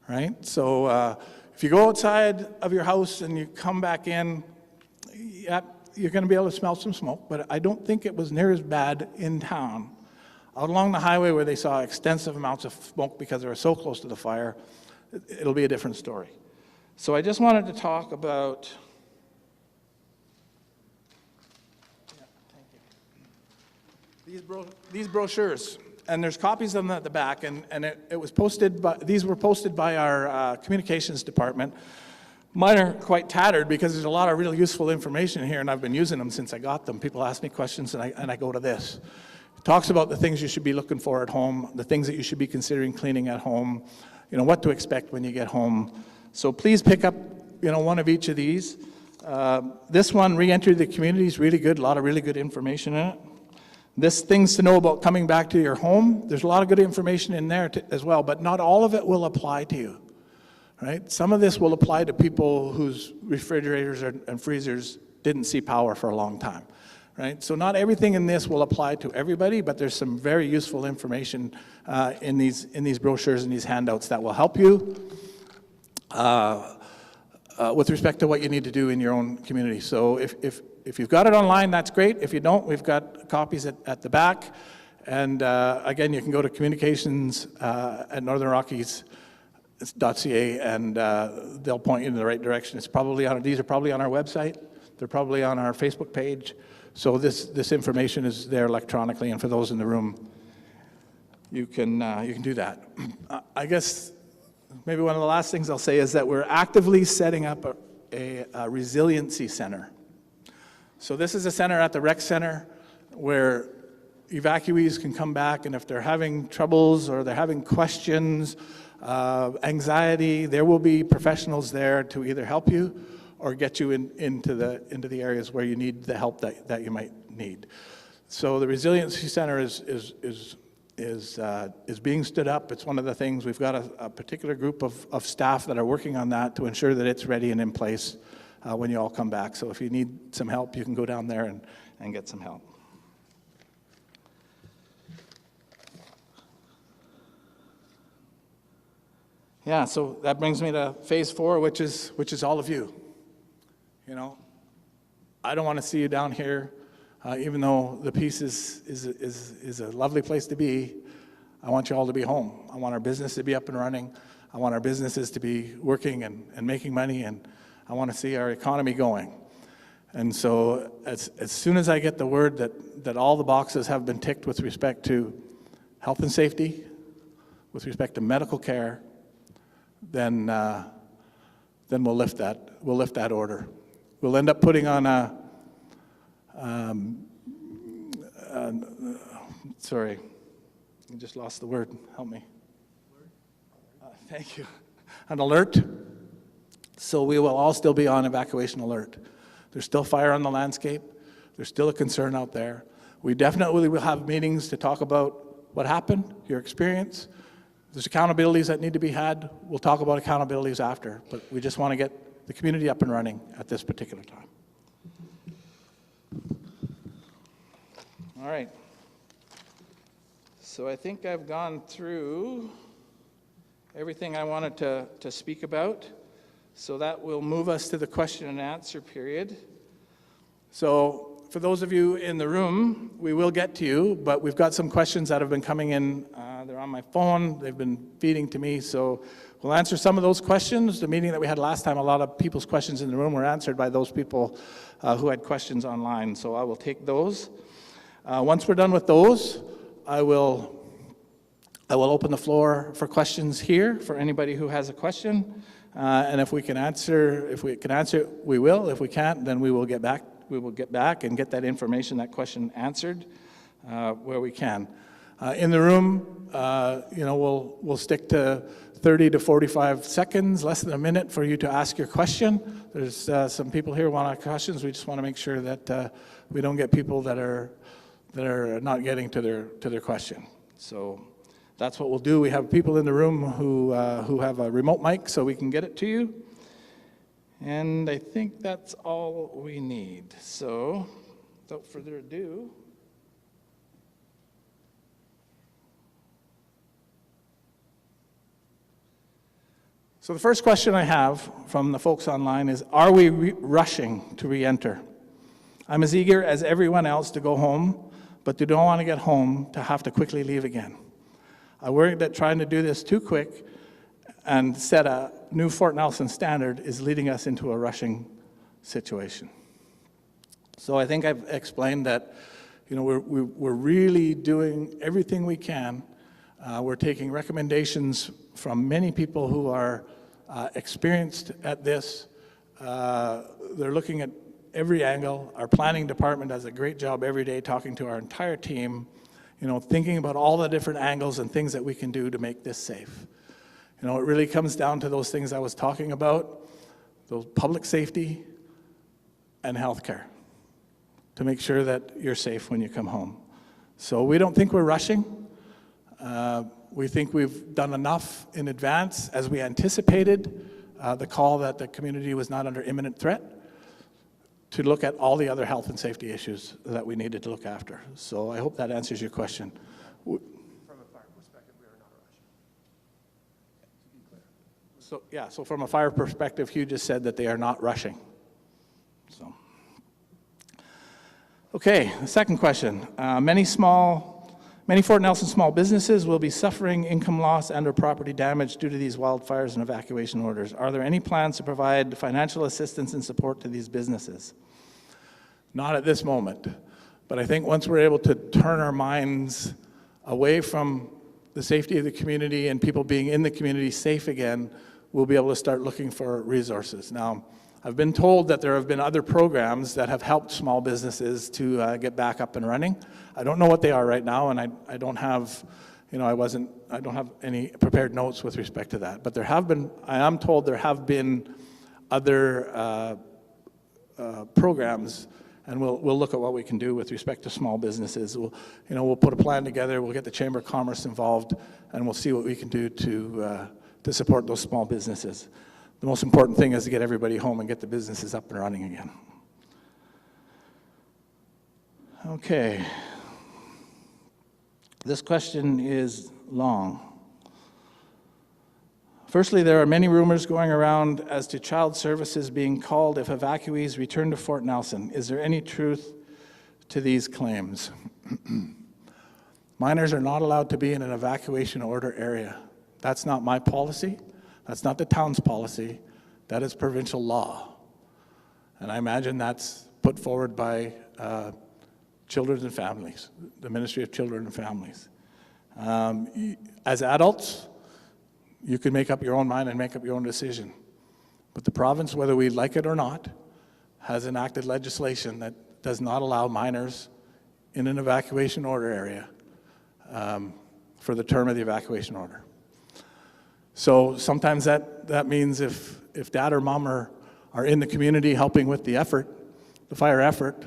right? So if you go outside of your house and you come back in, yeah, you're going to be able to smell some smoke, but I don't think it was near as bad in town. Out along the highway where they saw extensive amounts of smoke because they were so close to the fire, it'll be a different story. So I just wanted to talk about, these brochures, and there's copies of them at the back, and it was posted by, these were posted by our communications department. Mine are quite tattered because there's a lot of really useful information here, and I've been using them since I got them. People ask me questions, and I go to this. It talks about the things you should be looking for at home, the things that you should be considering cleaning at home, you know, what to expect when you get home. So please pick up, you know, one of each of these. This one, Re-Enter the Community, is really good, a lot of really good information in it. This Things to Know About Coming Back to Your Home, there's a lot of good information in there as well, but not all of it will apply to you, right? Some of this will apply to people whose refrigerators and freezers didn't see power for a long time, right? So not everything in this will apply to everybody, but there's some very useful information in these brochures and these handouts that will help you with respect to what you need to do in your own community. So if you've got it online, that's great. If you don't, we've got copies at the back. And again, you can go to communications at northernrockies.ca, and they'll point you in the right direction. These are probably on our website. They're probably on our Facebook page. So this information is there electronically, and for those in the room, you can do that. I guess maybe one of the last things I'll say is that we're actively setting up a resiliency center. So this is a center at the rec center where evacuees can come back, and if they're having troubles or they're having questions, anxiety, there will be professionals there to either help you or get you into the areas where you need the help that you might need. So the resiliency center is being stood up. It's one of the things, we've got a particular group of staff that are working on that to ensure that it's ready and in place when you all come back. So if you need some help, you can go down there and get some help. Yeah, so that brings me to phase 4, which is all of you. You know, I don't want to see you down here, even though the Peace is a lovely place to be. I want you all to be home. I want our business to be up and running. I want our businesses to be working and making money, and I want to see our economy going. And so as soon as I get the word that all the boxes have been ticked with respect to health and safety, with respect to medical care, then we'll lift that order. We'll end up putting on sorry, I just lost the word. Help me. Thank you. An alert. So we will all still be on evacuation alert. There's still fire on the landscape. There's still a concern out there. We definitely will have meetings to talk about what happened, your experience. There's accountabilities that need to be had. We'll talk about accountabilities after, but we just want to get the community up and running at this particular time. All right. So I think I've gone through everything I wanted to speak about. So that will move us to the question and answer period. So for those of you in the room, we will get to you, but we've got some questions that have been coming in. They're on my phone. They've been feeding to me. So we'll answer some of those questions. The meeting that we had last time, a lot of people's questions in the room were answered by those people who had questions online. So I will take those. Once we're done with those, I will open the floor for questions here for anybody who has a question. And if we can answer, we will. If we can't, then we will get back. We will get back and get that information, that question answered where we can. In the room, we'll stick to 30 to 45 seconds, less than a minute for you to ask your question. There's some people here who want to ask questions. We just want to make sure that we don't get people that are not getting to their question. So that's what we'll do. We have people in the room who have a remote mic, so we can get it to you. And I think that's all we need. So without further ado, So the first question I have from the folks online is, are we rushing to re-enter? I'm as eager as everyone else to go home, but do not want to get home to have to quickly leave again. I worry that trying to do this too quick and set a new Fort Nelson standard is leading us into a rushing situation. So I think I've explained that, we're really doing everything we can. We're taking recommendations from many people who are experienced at this. They're looking at every angle. Our planning department does a great job every day talking to our entire team, thinking about all the different angles and things that we can do to make this safe. It really comes down to those things I was talking about, those public safety and healthcare, to make sure that you're safe when you come home. So we don't think we're rushing. We think we've done enough in advance as we anticipated the call that the community was not under imminent threat to look at all the other health and safety issues that we needed to look after. So I hope that answers your question. From a fire perspective, we are not rushing. To be clear. So from a fire perspective, Hugh just said that they are not rushing. So, okay, the second question. Many Fort Nelson small businesses will be suffering income loss and/or property damage due to these wildfires and evacuation orders. Are there any plans to provide financial assistance and support to these businesses? Not at this moment, but I think once we're able to turn our minds away from the safety of the community and people being in the community safe again, we'll be able to start looking for resources. Now, I've been told that there have been other programs that have helped small businesses to get back up and running. I don't know what they are right now, and I don't have, I don't have any prepared notes with respect to that. But I am told there have been other programs, and we'll look at what we can do with respect to small businesses. We'll put a plan together. We'll get the Chamber of Commerce involved, and we'll see what we can do to support those small businesses. The most important thing is to get everybody home and get the businesses up and running again. Okay. This question is long. Firstly, there are many rumors going around as to child services being called if evacuees return to Fort Nelson. Is there any truth to these claims? Minors are not allowed to be in an evacuation order area. That's not my policy. That's not the town's policy. That is provincial law. And I imagine that's put forward by Children and Families, the Ministry of Children and Families. As adults, you can make up your own mind and make up your own decision. But the province, whether we like it or not, has enacted legislation that does not allow minors in an evacuation order area for the term of the evacuation order. So sometimes that means if dad or mom are in the community helping with the effort, the fire effort,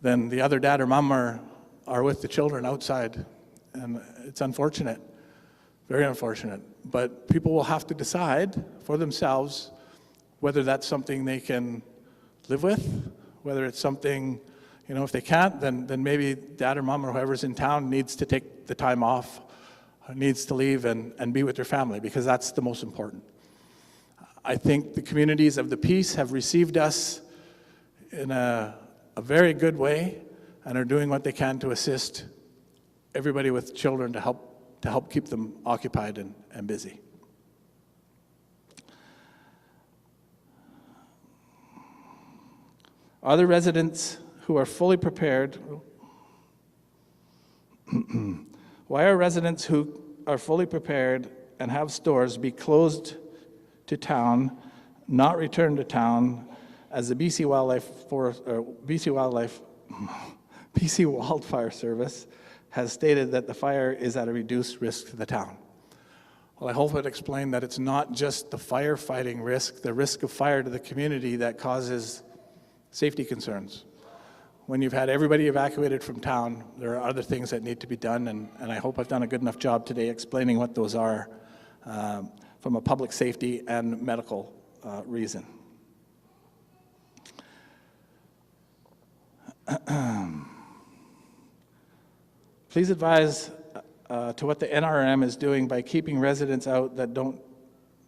then the other dad or mom are with the children outside. And it's unfortunate, very unfortunate. But people will have to decide for themselves whether that's something they can live with, whether it's something, if they can't, then maybe dad or mom or whoever's in town needs to take the time off, needs to leave and be with their family, because that's the most important. I think the communities of the peace have received us in a very good way and are doing what they can to assist everybody with children to help keep them occupied and busy. Are the residents who are fully prepared why are residents who are fully prepared and have stores be closed to town, not returned to town, as the BC Wildfire Service has stated that the fire is at a reduced risk to the town? Well, I hope it explained that it's not just the firefighting risk, the risk of fire to the community that causes safety concerns. When you've had everybody evacuated from town, there are other things that need to be done, and I hope I've done a good enough job today explaining what those are from a public safety and medical reason. Please advise to what the NRM is doing by keeping residents out that don't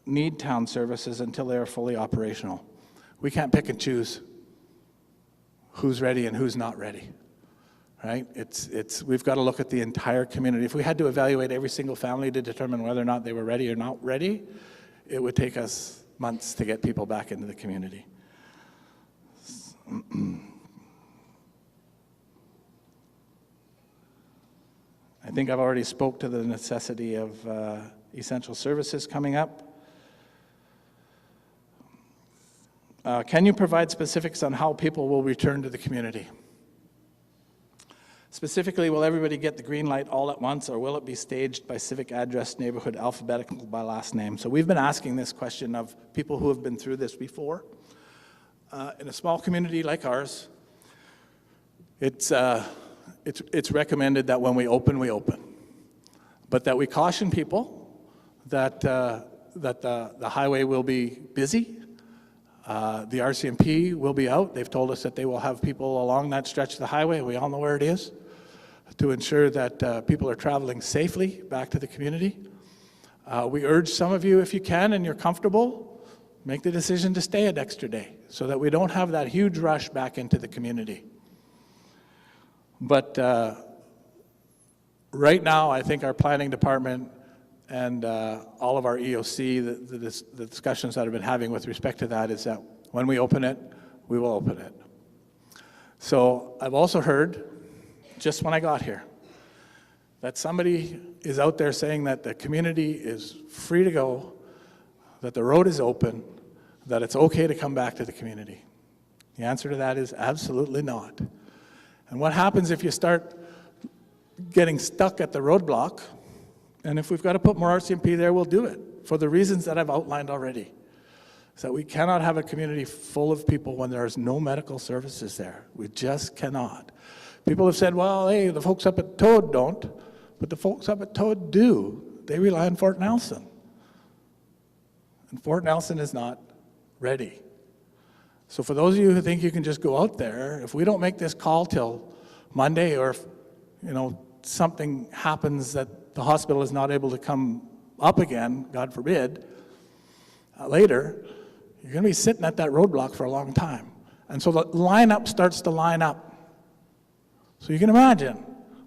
need town services until they are fully operational. We can't pick and choose who's ready and who's not ready, right? We've got to look at the entire community. If we had to evaluate every single family to determine whether or not they were ready or not ready, it would take us months to get people back into the community. I think I've already spoke to the necessity of essential services coming up. Can you provide specifics on how people will return to the community? Specifically, will everybody get the green light all at once, or will it be staged by civic address, neighborhood, alphabetical by last name? So we've been asking this question of people who have been through this before. In a small community like ours, it's recommended that when we open, but that we caution people that the highway will be busy. The RCMP will be out. They've told us that they will have people along that stretch of the highway, we all know where it is, to ensure that people are traveling safely back to the community. We urge some of you, if you can and you're comfortable, make the decision to stay an extra day so that we don't have that huge rush back into the community. But right now, I think our planning department and all of our EOC, the discussions that I've been having with respect to that is that when we open it, we will open it. So I've also heard, just when I got here, that somebody is out there saying that the community is free to go, that the road is open, that it's okay to come back to the community. The answer to that is absolutely not. And what happens if you start getting stuck at the roadblock? And if we've got to put more RCMP there, we'll do it for the reasons that I've outlined already. So that we cannot have a community full of people when there's no medical services there. We just cannot. People have said, well, hey, the folks up at Toad don't, but the folks up at Toad do. They rely on Fort Nelson. And Fort Nelson is not ready. So for those of you who think you can just go out there, if we don't make this call till Monday, or if, something happens that the hospital is not able to come up again, God forbid, later, you're going to be sitting at that roadblock for a long time. And so the lineup starts to line up. So you can imagine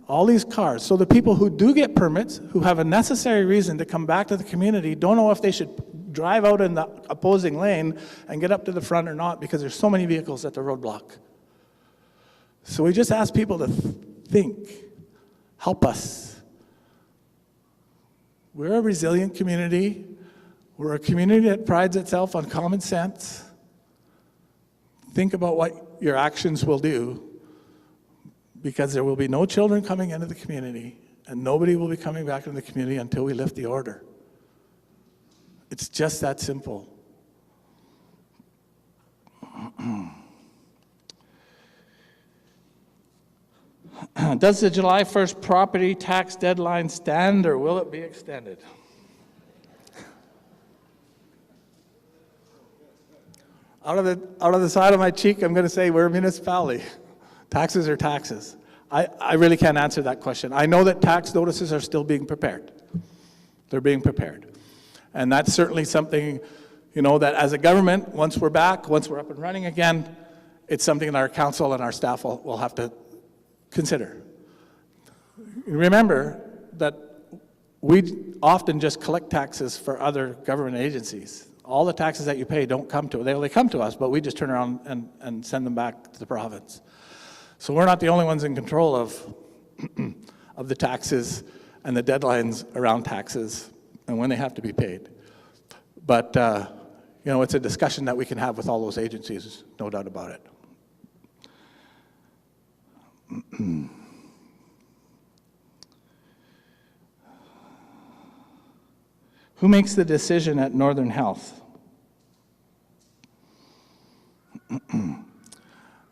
all these cars. So the people who do get permits, who have a necessary reason to come back to the community, don't know if they should drive out in the opposing lane and get up to the front or not because there's so many vehicles at the roadblock. So we just ask people to think, help us. We're a resilient community. We're a community that prides itself on common sense. Think about what your actions will do, because there will be no children coming into the community, and nobody will be coming back into the community until we lift the order. It's just that simple. Does the July 1st property tax deadline stand, or will it be extended? Out of the side of my cheek, I'm going to say we're a municipality. Taxes are taxes. I really can't answer that question. I know that tax notices are still being prepared. They're being prepared. And that's certainly something, that as a government, once we're back, once we're up and running again, it's something that our council and our staff will have to consider. Remember that we often just collect taxes for other government agencies. All the taxes that you pay don't come to, they come to us, but we just turn around and send them back to the province. So we're not the only ones in control of the taxes and the deadlines around taxes and when they have to be paid. But, it's a discussion that we can have with all those agencies, no doubt about it. Who makes the decision at Northern Health?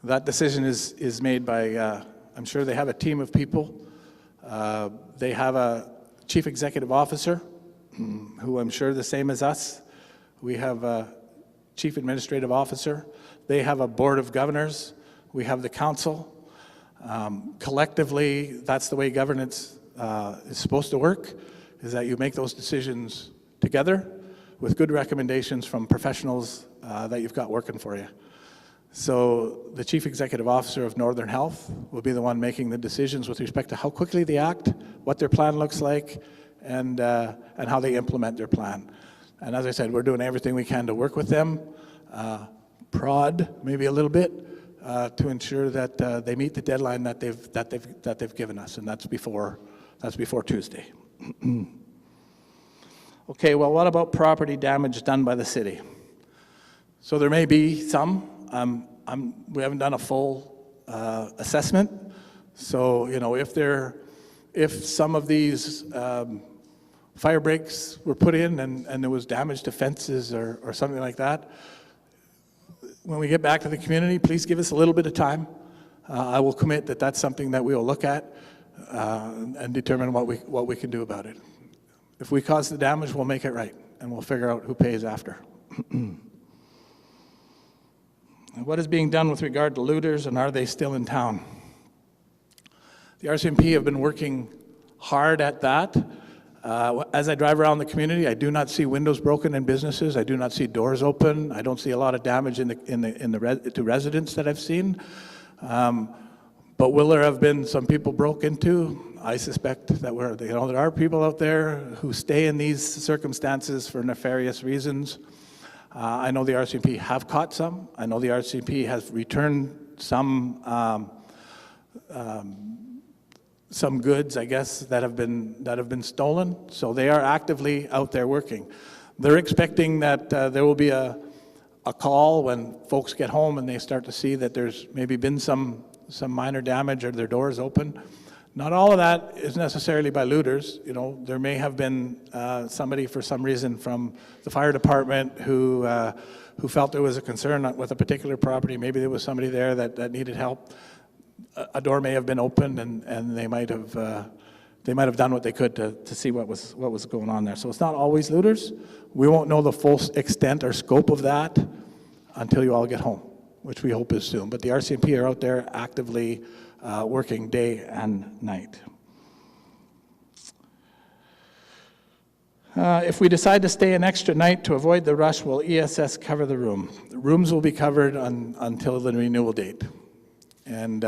That decision is made by, I'm sure they have a team of people. They have a chief executive officer, who I'm sure the same as us. We have a chief administrative officer. They have a board of governors. We have the council. Collectively, that's the way governance is supposed to work, is that you make those decisions together with good recommendations from professionals that you've got working for you. So the Chief Executive Officer of Northern Health will be the one making the decisions with respect to how quickly they act, what their plan looks like, and how they implement their plan. And as I said, we're doing everything we can to work with them, prod maybe a little bit, to ensure that they meet the deadline that they've given us, and that's before Tuesday. Okay, well, what about property damage done by the city? So there may be some. We haven't done a full assessment. So if some of these fire breaks were put in and there was damage to fences or something like that, when we get back to the community, please give us a little bit of time. I will commit that that's something that we will look at and determine what we can do about it. If we cause the damage, we'll make it right, and we'll figure out who pays after. What is being done with regard to looters, and are they still in town? The RCMP have been working hard at that. As I drive around the community, I do not see windows broken in businesses. I do not see doors open. I don't see a lot of damage to residents that I've seen. But will there have been some people broke into? I suspect that there are people out there who stay in these circumstances for nefarious reasons. I know the RCMP have caught some. I know the RCMP has returned some goods, I guess, that have been stolen. So they are actively out there working. They're expecting that there will be a call when folks get home and they start to see that there's maybe been some minor damage or their doors open. Not all of that is necessarily by looters. There may have been somebody for some reason from the fire department who felt there was a concern with a particular property. Maybe there was somebody there that needed help. A door may have been opened, and they might have done what they could to see what was going on there. So it's not always looters. We won't know the full extent or scope of that until you all get home, which we hope is soon. But the RCMP are out there actively working day and night. If we decide to stay an extra night to avoid the rush, will ESS cover the room? The rooms will be covered until the renewal date. And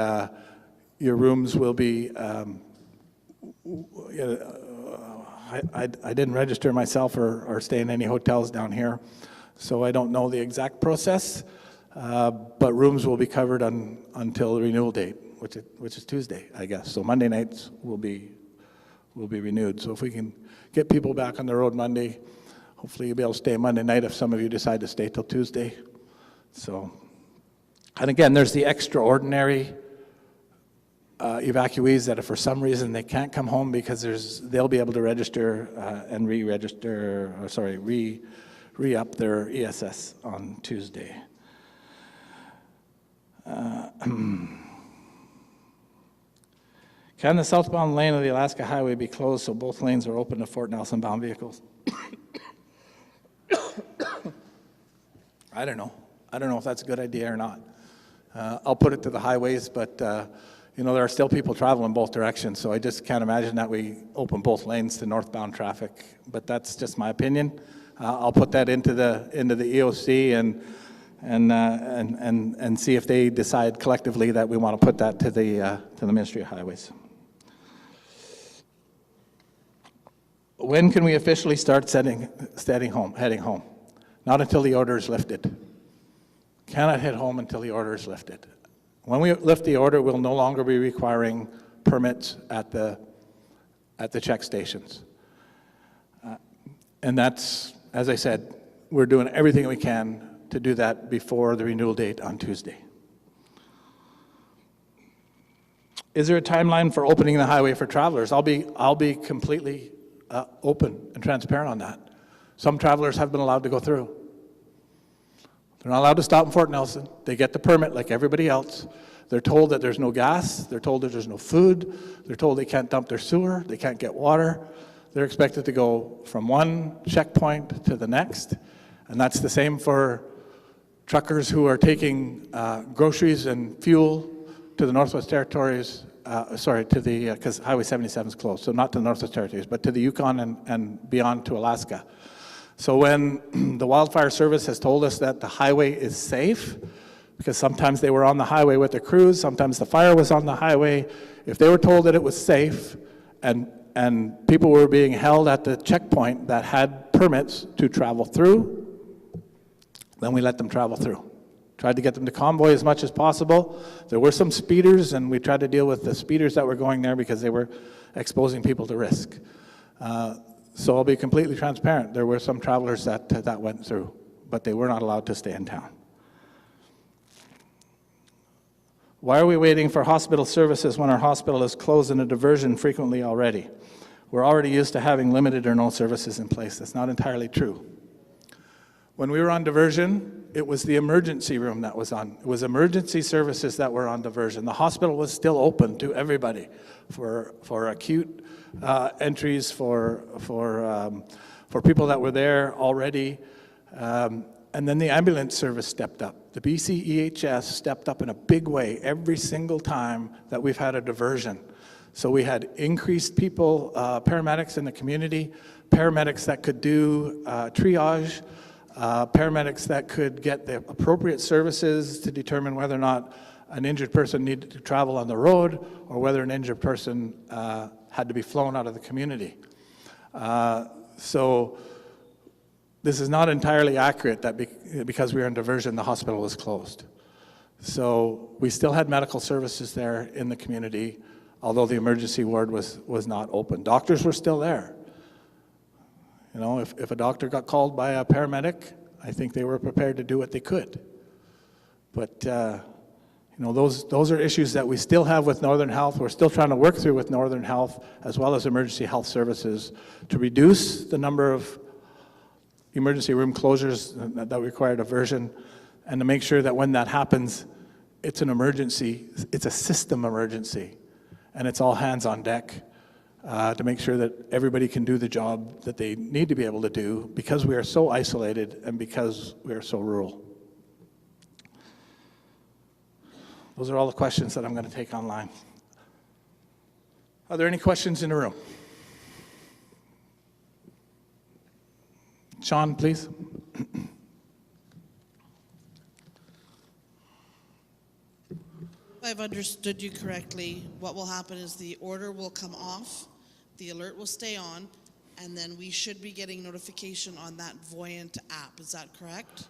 your rooms will be, I didn't register myself or stay in any hotels down here, so I don't know the exact process, but rooms will be covered until the renewal date, which is Tuesday, I guess. So Monday nights will be renewed. So if we can get people back on the road Monday, hopefully you'll be able to stay Monday night if some of you decide to stay till Tuesday. So. And again, there's the extraordinary evacuees that if for some reason they can't come home because they'll be able to register and re-up their ESS on Tuesday. Can the southbound lane of the Alaska Highway be closed so both lanes are open to Fort Nelson bound vehicles? I don't know. I don't know if that's a good idea or not. I'll put it to the highways, but there are still people traveling both directions, so I just can't imagine that we open both lanes to northbound traffic. But that's just my opinion. I'll put that into the EOC and see if they decide collectively that we want to put that to the Ministry of Highways. When can we officially start heading home? Not until the order is lifted. Cannot head home until the order is lifted. When we lift the order, we'll no longer be requiring permits at the check stations. And that's, as I said, we're doing everything we can to do that before the renewal date on Tuesday. Is there a timeline for opening the highway for travelers? I'll be completely open and transparent on that. Some travelers have been allowed to go through. They're not allowed to stop in Fort Nelson. They get the permit like everybody else. They're told that there's no gas. They're told that there's no food. They're told they can't dump their sewer. They can't get water. They're expected to go from one checkpoint to the next. And that's the same for truckers who are taking groceries and fuel to the Northwest Territories, because Highway 77 is closed, so not to the Northwest Territories, but to the Yukon and beyond to Alaska. So when the Wildfire Service has told us that the highway is safe, because sometimes they were on the highway with the crews, sometimes the fire was on the highway, if they were told that it was safe and people were being held at the checkpoint that had permits to travel through, then we let them travel through. Tried to get them to convoy as much as possible. There were some speeders, and we tried to deal with the speeders that were going there because they were exposing people to risk. So I'll be completely transparent. There were some travelers that went through, but they were not allowed to stay in town. Why are we waiting for hospital services when our hospital is closed and a diversion frequently already? We're already used to having limited or no services in place. That's not entirely true. When we were on diversion, it was the emergency room that was on. It was emergency services that were on diversion. The hospital was still open to everybody for acute entries, for people that were there already. And then the ambulance service stepped up. The BC EHS stepped up in a big way every single time that we've had a diversion. So we had increased people, paramedics in the community, paramedics that could do triage, paramedics that could get the appropriate services to determine whether or not an injured person needed to travel on the road or whether an injured person had to be flown out of the community. So this is not entirely accurate that because we were in diversion, the hospital was closed. So we still had medical services there in the community, although the emergency ward was not open. Doctors were still there. You know, if a doctor got called by a paramedic, I think they were prepared to do what they could. But, you know, those are issues that we still have with Northern Health. We're still trying to work through with Northern Health, as well as emergency health services, to reduce the number of emergency room closures that require diversion, and to make sure that when that happens, it's an emergency, it's a system emergency, and it's all hands on deck to make sure that everybody can do the job that they need to be able to do because we are so isolated and because we are so rural. Those are all the questions that I'm going to take online. Are there any questions in the room? Sean, please. If I've understood you correctly, what will happen is the order will come off, the alert will stay on, and then we should be getting notification on that Voyant app. Is that correct?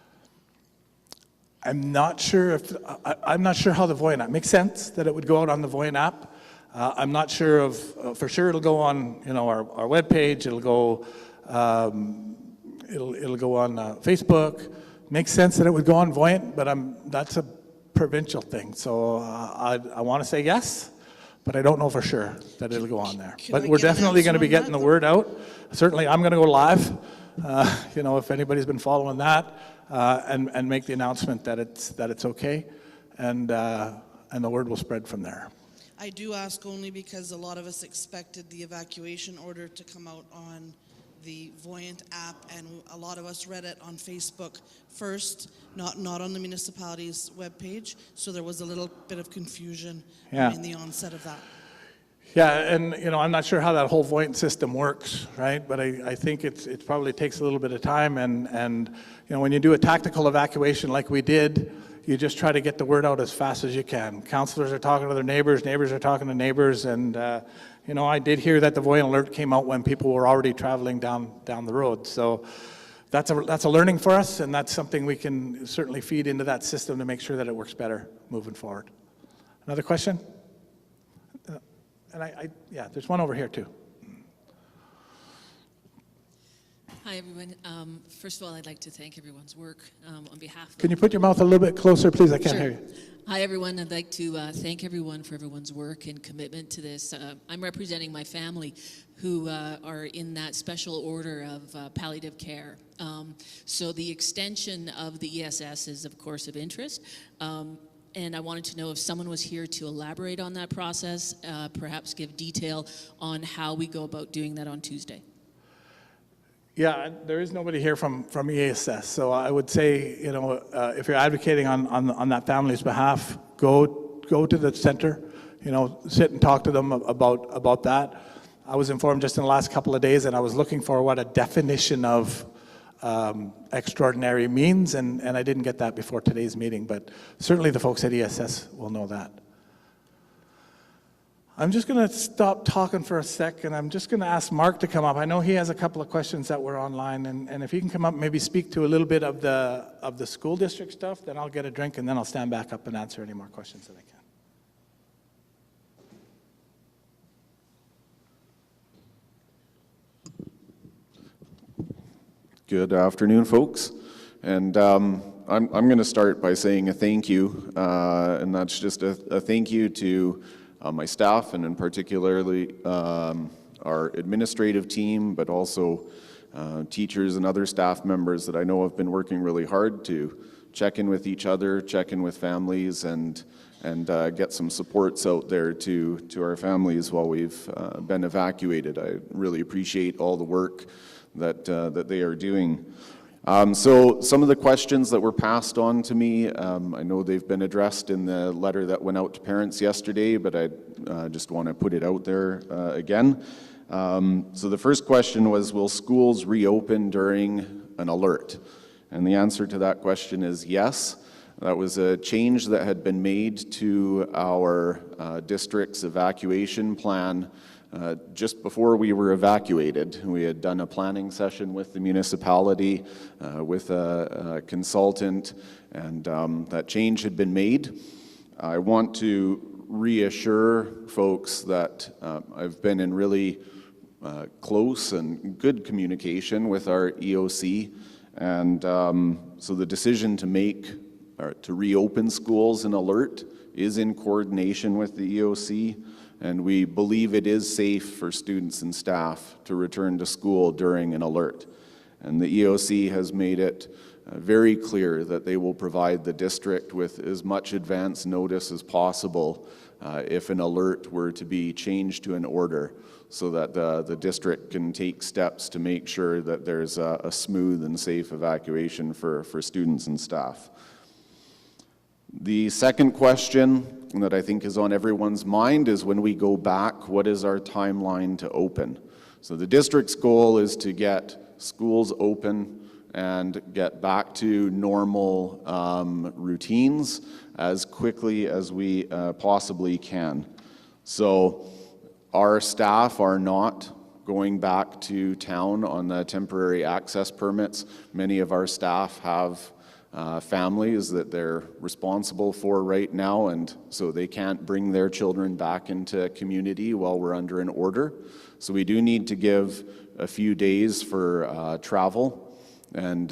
I'm not sure how the Voyant app makes sense that it would go out on the Voyant app. I'm not sure of for sure it'll go on our webpage. It'll go it'll go on Facebook. Makes sense that it would go on Voyant, but that's a provincial thing. So I want to say yes, but I don't know for sure that it'll go on there. But we're definitely going to be getting the word out. Certainly, I'm going to go live. If anybody's been following that, and make the announcement that it's okay, and the word will spread from there. I do ask only because a lot of us expected the evacuation order to come out on the Voyant app, and a lot of us read it on Facebook first, not on the municipality's webpage. So there was a little bit of confusion in the onset of that. Yeah, and I'm not sure how that whole Voyant system works, right? But I think it probably takes a little bit of time, and when you do a tactical evacuation like we did, you just try to get the word out as fast as you can. Councillors are talking to their neighbors are talking to neighbors, and I did hear that the Voyant alert came out when people were already traveling down the road. So that's a learning for us, and that's something we can certainly feed into that system to make sure that it works better moving forward. Another question? And there's one over here too. Hi, everyone. First of all, I'd like to thank everyone's work on behalf of... Can you put your mouth a little bit closer, please? I can't hear you. Hi, everyone. I'd like to thank everyone for everyone's work and commitment to this. I'm representing my family who are in that special order of palliative care. So the extension of the ESS is, of course, of interest. And I wanted to know if someone was here to elaborate on that process, perhaps give detail on how we go about doing that on Tuesday. Yeah, there is nobody here from ESS. So I would say, if you're advocating on that family's behalf, go to the center, sit and talk to them about that. I was informed just in the last couple of days, and I was looking for what a definition of extraordinary means, and I didn't get that before today's meeting, but certainly the folks at ESS will know that. I'm just going to stop talking for a sec, and I'm just going to ask Mark to come up. I know he has a couple of questions that were online, and if he can come up, maybe speak to a little bit of the school district stuff, then I'll get a drink, and then I'll stand back up and answer any more questions that I can. Good afternoon, folks. And I'm going to start by saying a thank you, and that's just a thank you to my staff, and in particularly our administrative team, but also teachers and other staff members that I know have been working really hard to check in with each other, check in with families, and get some supports out there to our families while we've been evacuated. I really appreciate all the work that they are doing. So some of the questions that were passed on to me, I know they've been addressed in the letter that went out to parents yesterday, but I just want to put it out there again. So the first question was, will schools reopen during an alert? And the answer to that question is yes. That was a change that had been made to our district's evacuation plan just before we were evacuated. We had done a planning session with the municipality, with a consultant, and that change had been made. I want to reassure folks that I've been in really close and good communication with our EOC, and so the decision to make or to reopen schools in alert is in coordination with the EOC. And we believe it is safe for students and staff to return to school during an alert. And the EOC has made it very clear that they will provide the district with as much advance notice as possible if an alert were to be changed to an order, so that the district can take steps to make sure that there's a smooth and safe evacuation for students and staff. The second question that I think is on everyone's mind is, when we go back, what is our timeline to open? So the district's goal is to get schools open and get back to normal routines as quickly as we possibly can. So our staff are not going back to town on the temporary access permits. Many of our staff have families that they're responsible for right now, and so they can't bring their children back into community while we're under an order. So we do need to give a few days for travel and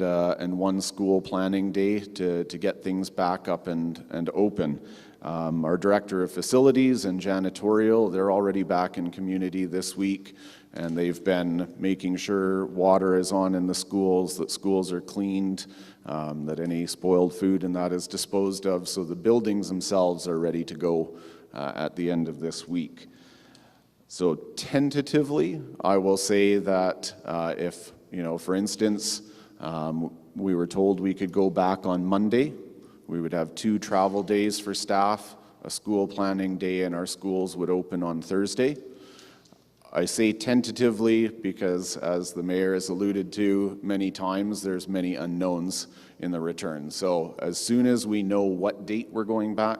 one school planning day to get things back up and open. Our director of facilities and janitorial, they're already back in community this week, and they've been making sure water is on in the schools, that schools are cleaned, that any spoiled food and that is disposed of, so the buildings themselves are ready to go at the end of this week. So tentatively, I will say that if, for instance, we were told we could go back on Monday, we would have 2 travel days for staff, a school planning day, and our schools would open on Thursday. I say tentatively because, as the mayor has alluded to many times, there's many unknowns in the return. So as soon as we know what date we're going back,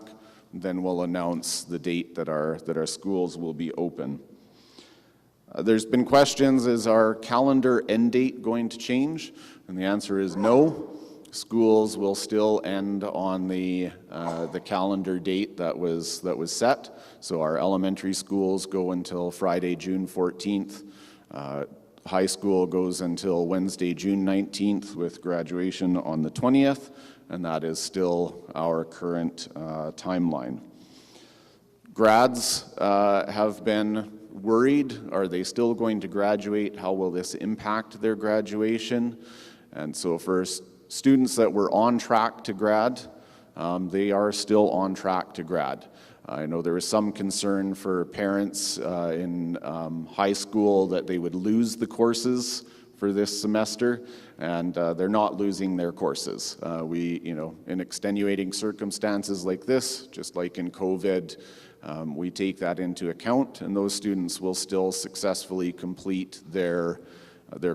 then we'll announce the date that our schools will be open. There's been questions, is our calendar end date going to change? And the answer is no. Schools will still end on the calendar date that was set. So our elementary schools go until Friday, June 14th. High school goes until Wednesday, June 19th, with graduation on the 20th, and that is still our current timeline. Grads have been worried. Are they still going to graduate? How will this impact their graduation? And so for students that were on track to grad, they are still on track to grad. I know there is some concern for parents in high school that they would lose the courses for this semester, and they're not losing their courses. In extenuating circumstances like this, just like in COVID, we take that into account, and those students will still successfully complete their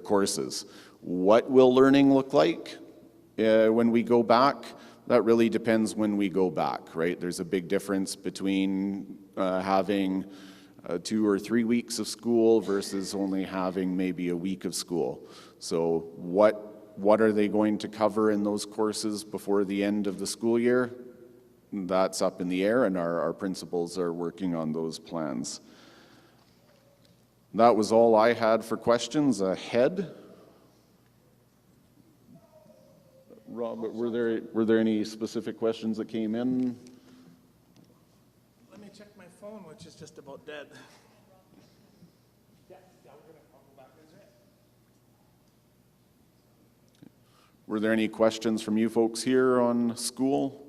courses. What will learning look like when we go back? That really depends when we go back, right? There's a big difference between having 2 or 3 weeks of school versus only having maybe a week of school. So what are they going to cover in those courses before the end of the school year? That's up in the air, and our principals are working on those plans. That was all I had for questions ahead. Robert, were there any specific questions that came in? Let me check my phone, which is just about dead. Were there any questions from you folks here on school?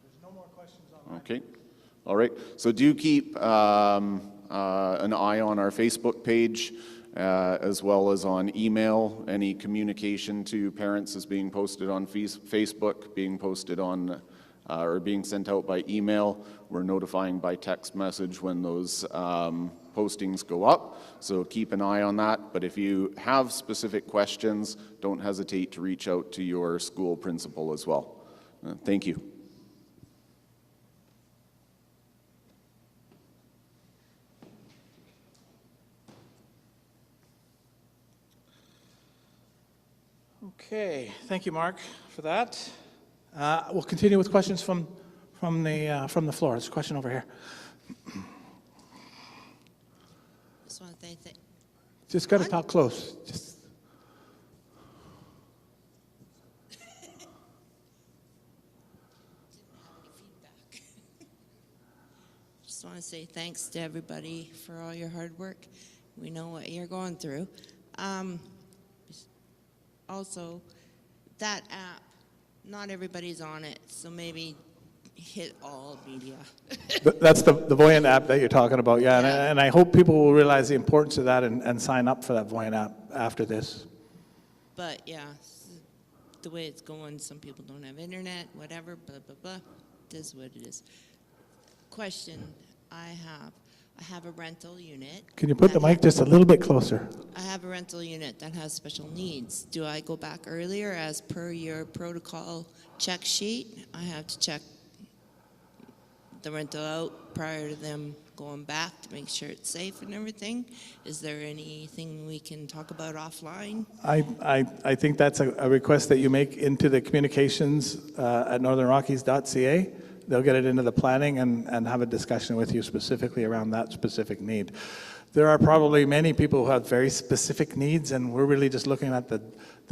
There's no more questions on that. Okay. All right. So do keep an eye on our Facebook page as well as on email. Any communication to parents is being posted on Facebook, being posted on or being sent out by email. We're notifying by text message when those postings go up, so keep an eye on that. But if you have specific questions, don't hesitate to reach out to your school principal as well. Thank you. Okay, thank you, Mark, for that. We'll continue with questions from the floor. There's a question over here. Just want to say Just got to talk close. Just want to say thanks to everybody for all your hard work. We know what you're going through. Also, that app, not everybody's on it, so maybe hit all media. That's the Voyant app that you're talking about, yeah. Yeah. And I hope people will realize the importance of that and sign up for that Voyant app after this. But yeah, the way it's going, some people don't have internet, whatever, blah, blah, blah. It is what it is. Question I have a rental unit. Can you put the mic just a little bit closer? I have a rental unit that has special needs. Do I go back earlier as per your protocol check sheet? I have to check the rental out prior to them going back to make sure it's safe and everything. Is there anything we can talk about offline? I think that's a request that you make into the communications at northernrockies.ca. They'll get it into the planning and have a discussion with you specifically around that specific need. There are probably many people who have very specific needs, and we're really just looking at the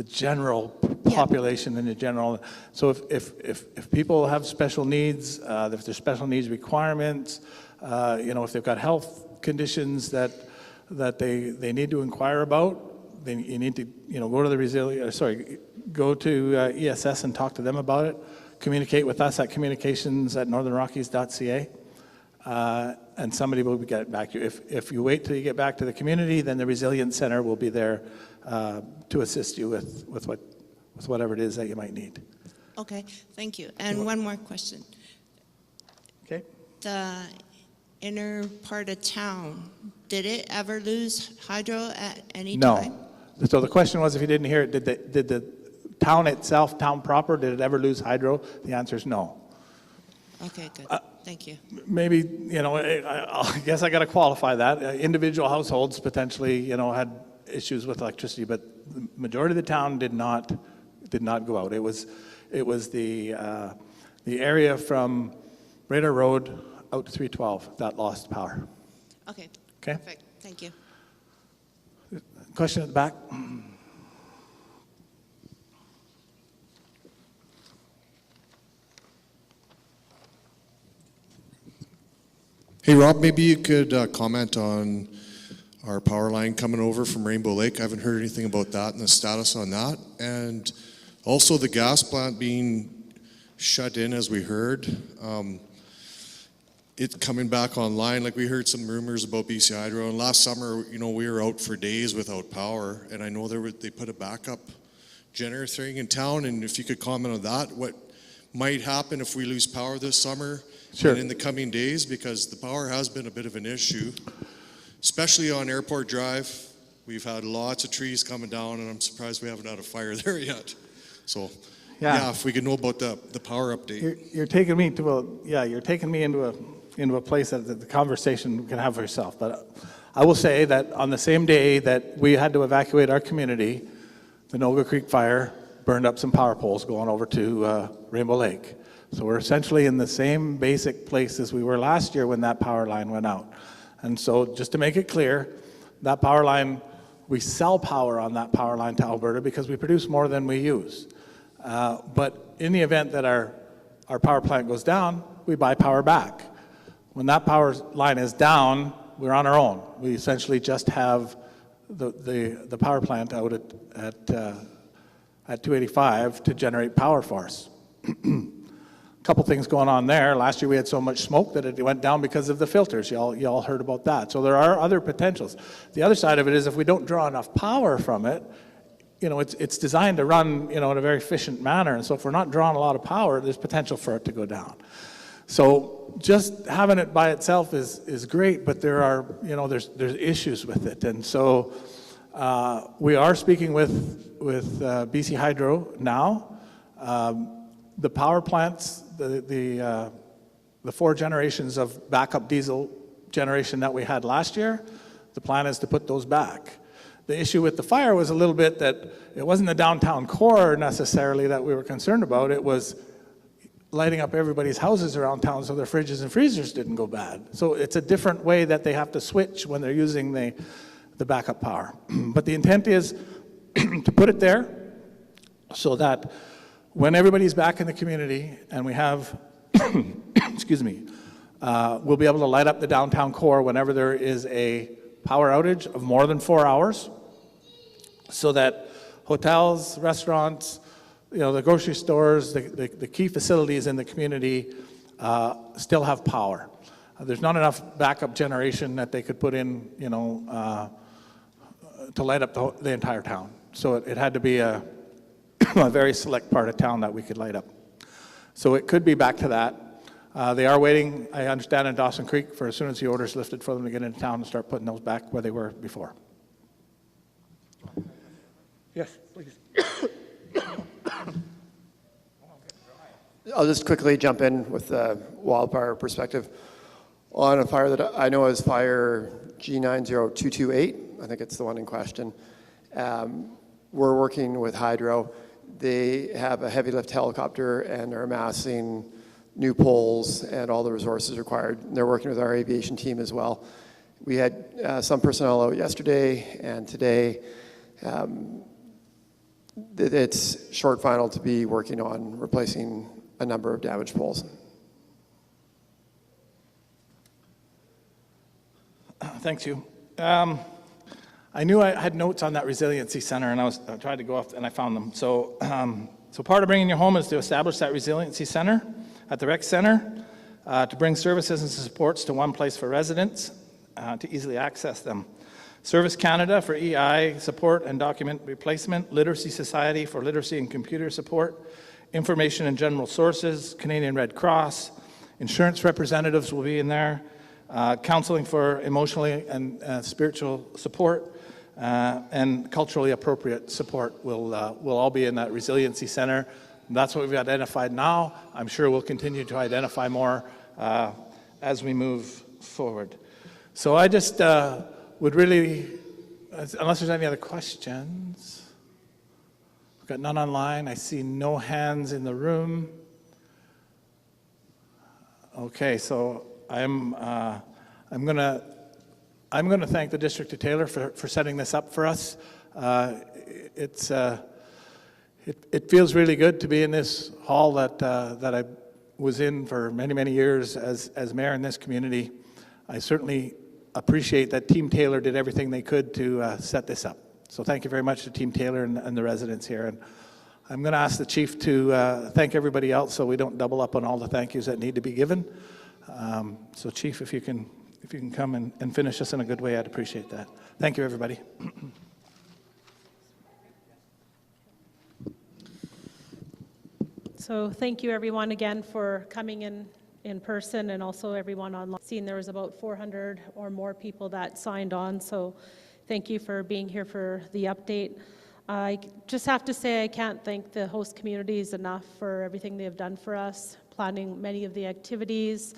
general population in the general. So if people have special needs, if there's special needs requirements, if they've got health conditions that they need to inquire about, then you need to go to ESS and talk to them about it. Communicate with us at communications@northernrockies.ca, and somebody will get back to you. If you wait till you get back to the community, then the Resilience Center will be there to assist you with whatever it is that you might need. Okay, thank you. And one more question. Okay. The inner part of town, did it ever lose hydro at any time? No. So the question was, if you didn't hear it, did the town itself, town proper, did it ever lose hydro? The answer is no. Okay, good. Thank you. Maybe, I guess I got to qualify that. Individual households potentially, had issues with electricity, but the majority of the town did not go out. It was the area from Radar Road out to 312 that lost power. Okay. Okay. Perfect. Thank you. Question at the back. Hey, Rob, maybe you could comment on our power line coming over from Rainbow Lake. I haven't heard anything about that and the status on that. And also the gas plant being shut in, as we heard. It coming back online, like we heard some rumors about BC Hydro. And last summer, we were out for days without power. And I know they put a backup generator thing in town. And if you could comment on that, what might happen if we lose power this summer? Sure. And in the coming days, because the power has been a bit of an issue, especially on Airport Drive, We've had lots of trees coming down, and I'm surprised we haven't had a fire there yet. So, Yeah. yeah, if we could know about the power update. You're taking me to you're taking me into a place that the conversation we can have for yourself. But I will say that on the same day that we had to evacuate our community, the Noga Creek fire burned up some power poles going over to Rainbow Lake. So we're essentially in the same basic place as we were last year when that power line went out. And so just to make it clear, that power line, we sell power on that power line to Alberta because we produce more than we use. But in the event that our power plant goes down, we buy power back. When that power line is down, we're on our own. We essentially just have the power plant out at 285 to generate power for us. A couple things going on there. Last year we had so much smoke that it went down because of the filters. Y'all heard about that. So there are other potentials. The other side of it is if we don't draw enough power from it, it's designed to run, in a very efficient manner. And so if we're not drawing a lot of power, there's potential for it to go down. So just having it by itself is great, but there are, there's issues with it. And so we are speaking with BC Hydro now. The power plants, the 4 generations of backup diesel generation that we had last year, the plan is to put those back. The issue with the fire was a little bit that it wasn't the downtown core necessarily that we were concerned about. It was lighting up everybody's houses around town so their fridges and freezers didn't go bad. So it's a different way that they have to switch when they're using the backup power. But the intent is to put it there so that when everybody's back in the community and we have, excuse me, we'll be able to light up the downtown core whenever there is a power outage of more than 4 hours, so that hotels, restaurants, the grocery stores, the key facilities in the community still have power. There's not enough backup generation that they could put in, to light up the entire town. So it had to be a very select part of town that we could light up. So it could be back to that. They are waiting, I understand, in Dawson Creek for as soon as the order's lifted for them to get into town and start putting those back where they were before. Yes, please. I'll just quickly jump in with the wildfire perspective on a fire that I know is fire G90228. I think it's the one in question. We're working with Hydro. They have a heavy lift helicopter and are amassing new poles and all the resources required. And they're working with our aviation team as well. We had some personnel out yesterday and today. It's short final to be working on replacing a number of damaged poles. Thanks, you. I knew I had notes on that resiliency center, and I tried to go off, and I found them. So, so part of bringing you home is to establish that resiliency center at the rec center, to bring services and supports to one place for residents, to easily access them. Service Canada for EI support and document replacement, Literacy Society for literacy and computer support, Information and General Sources, Canadian Red Cross, insurance representatives will be in there, counseling for emotionally and spiritual support, and culturally appropriate support will all be in that resiliency center. That's what we've identified now. I'm sure we'll continue to identify more as we move forward. So I just would really, unless there's any other questions, we've got none online. I see no hands in the room. Okay, so I'm gonna thank the District of Taylor for setting this up for us. It feels really good to be in this hall that I was in for many, many years as mayor in this community. I certainly appreciate that Team Taylor did everything they could to set this up. So thank you very much to Team Taylor and the residents here. And I'm going to ask the chief to thank everybody else so we don't double up on all the thank yous that need to be given. So Chief, if you can come and finish us in a good way, I'd appreciate that. Thank you, everybody. So thank you everyone again for coming in person, and also everyone online. Seeing there was about 400 or more people that signed on, so thank you for being here for the update. I just have to say I can't thank the host communities enough for everything they have done for us, planning many of the activities,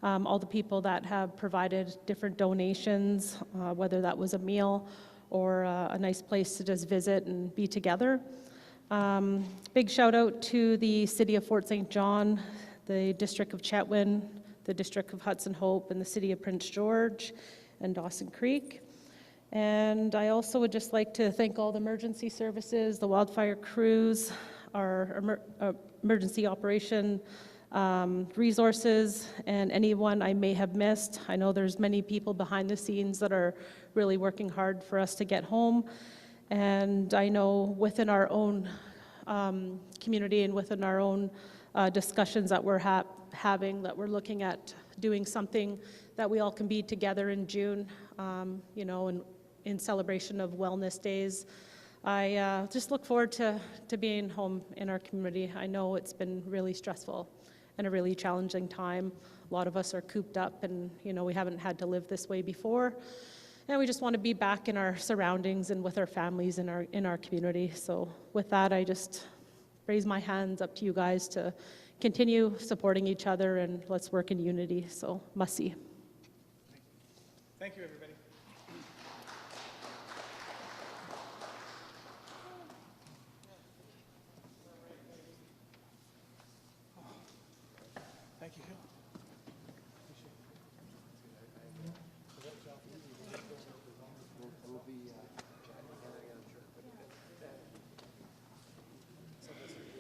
all the people that have provided different donations, whether that was a meal or a nice place to just visit and be together. Big shout out to the City of Fort St. John, the District of Chetwynd, the District of Hudson Hope, and the City of Prince George and Dawson Creek. And I also would just like to thank all the emergency services, the wildfire crews, our emergency operation resources, and anyone I may have missed. I know there's many people behind the scenes that are really working hard for us to get home. And I know within our own community and within our own discussions that we're having, that we're looking at doing something that we all can be together in June, you know, and in celebration of Wellness Days. I just look forward to being home in our community. I know it's been really stressful and a really challenging time. A lot of us are cooped up and, you know, we haven't had to live this way before. And we just want to be back in our surroundings and with our families in our community. So with that, I just raise my hands up to you guys to continue supporting each other, and let's work in unity. So, Mussy. Thank you, everybody. Thank you.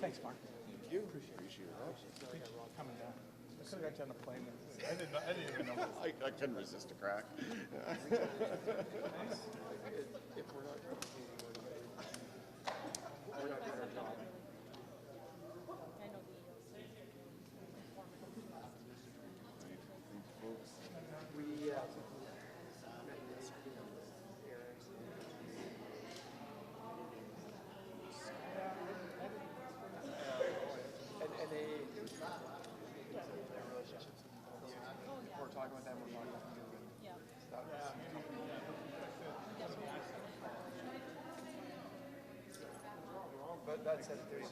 Thanks, Mark. Thank you. Appreciate it. Coming down. I could have got you on the plane. I didn't even know. I couldn't resist a crack. But that said, there's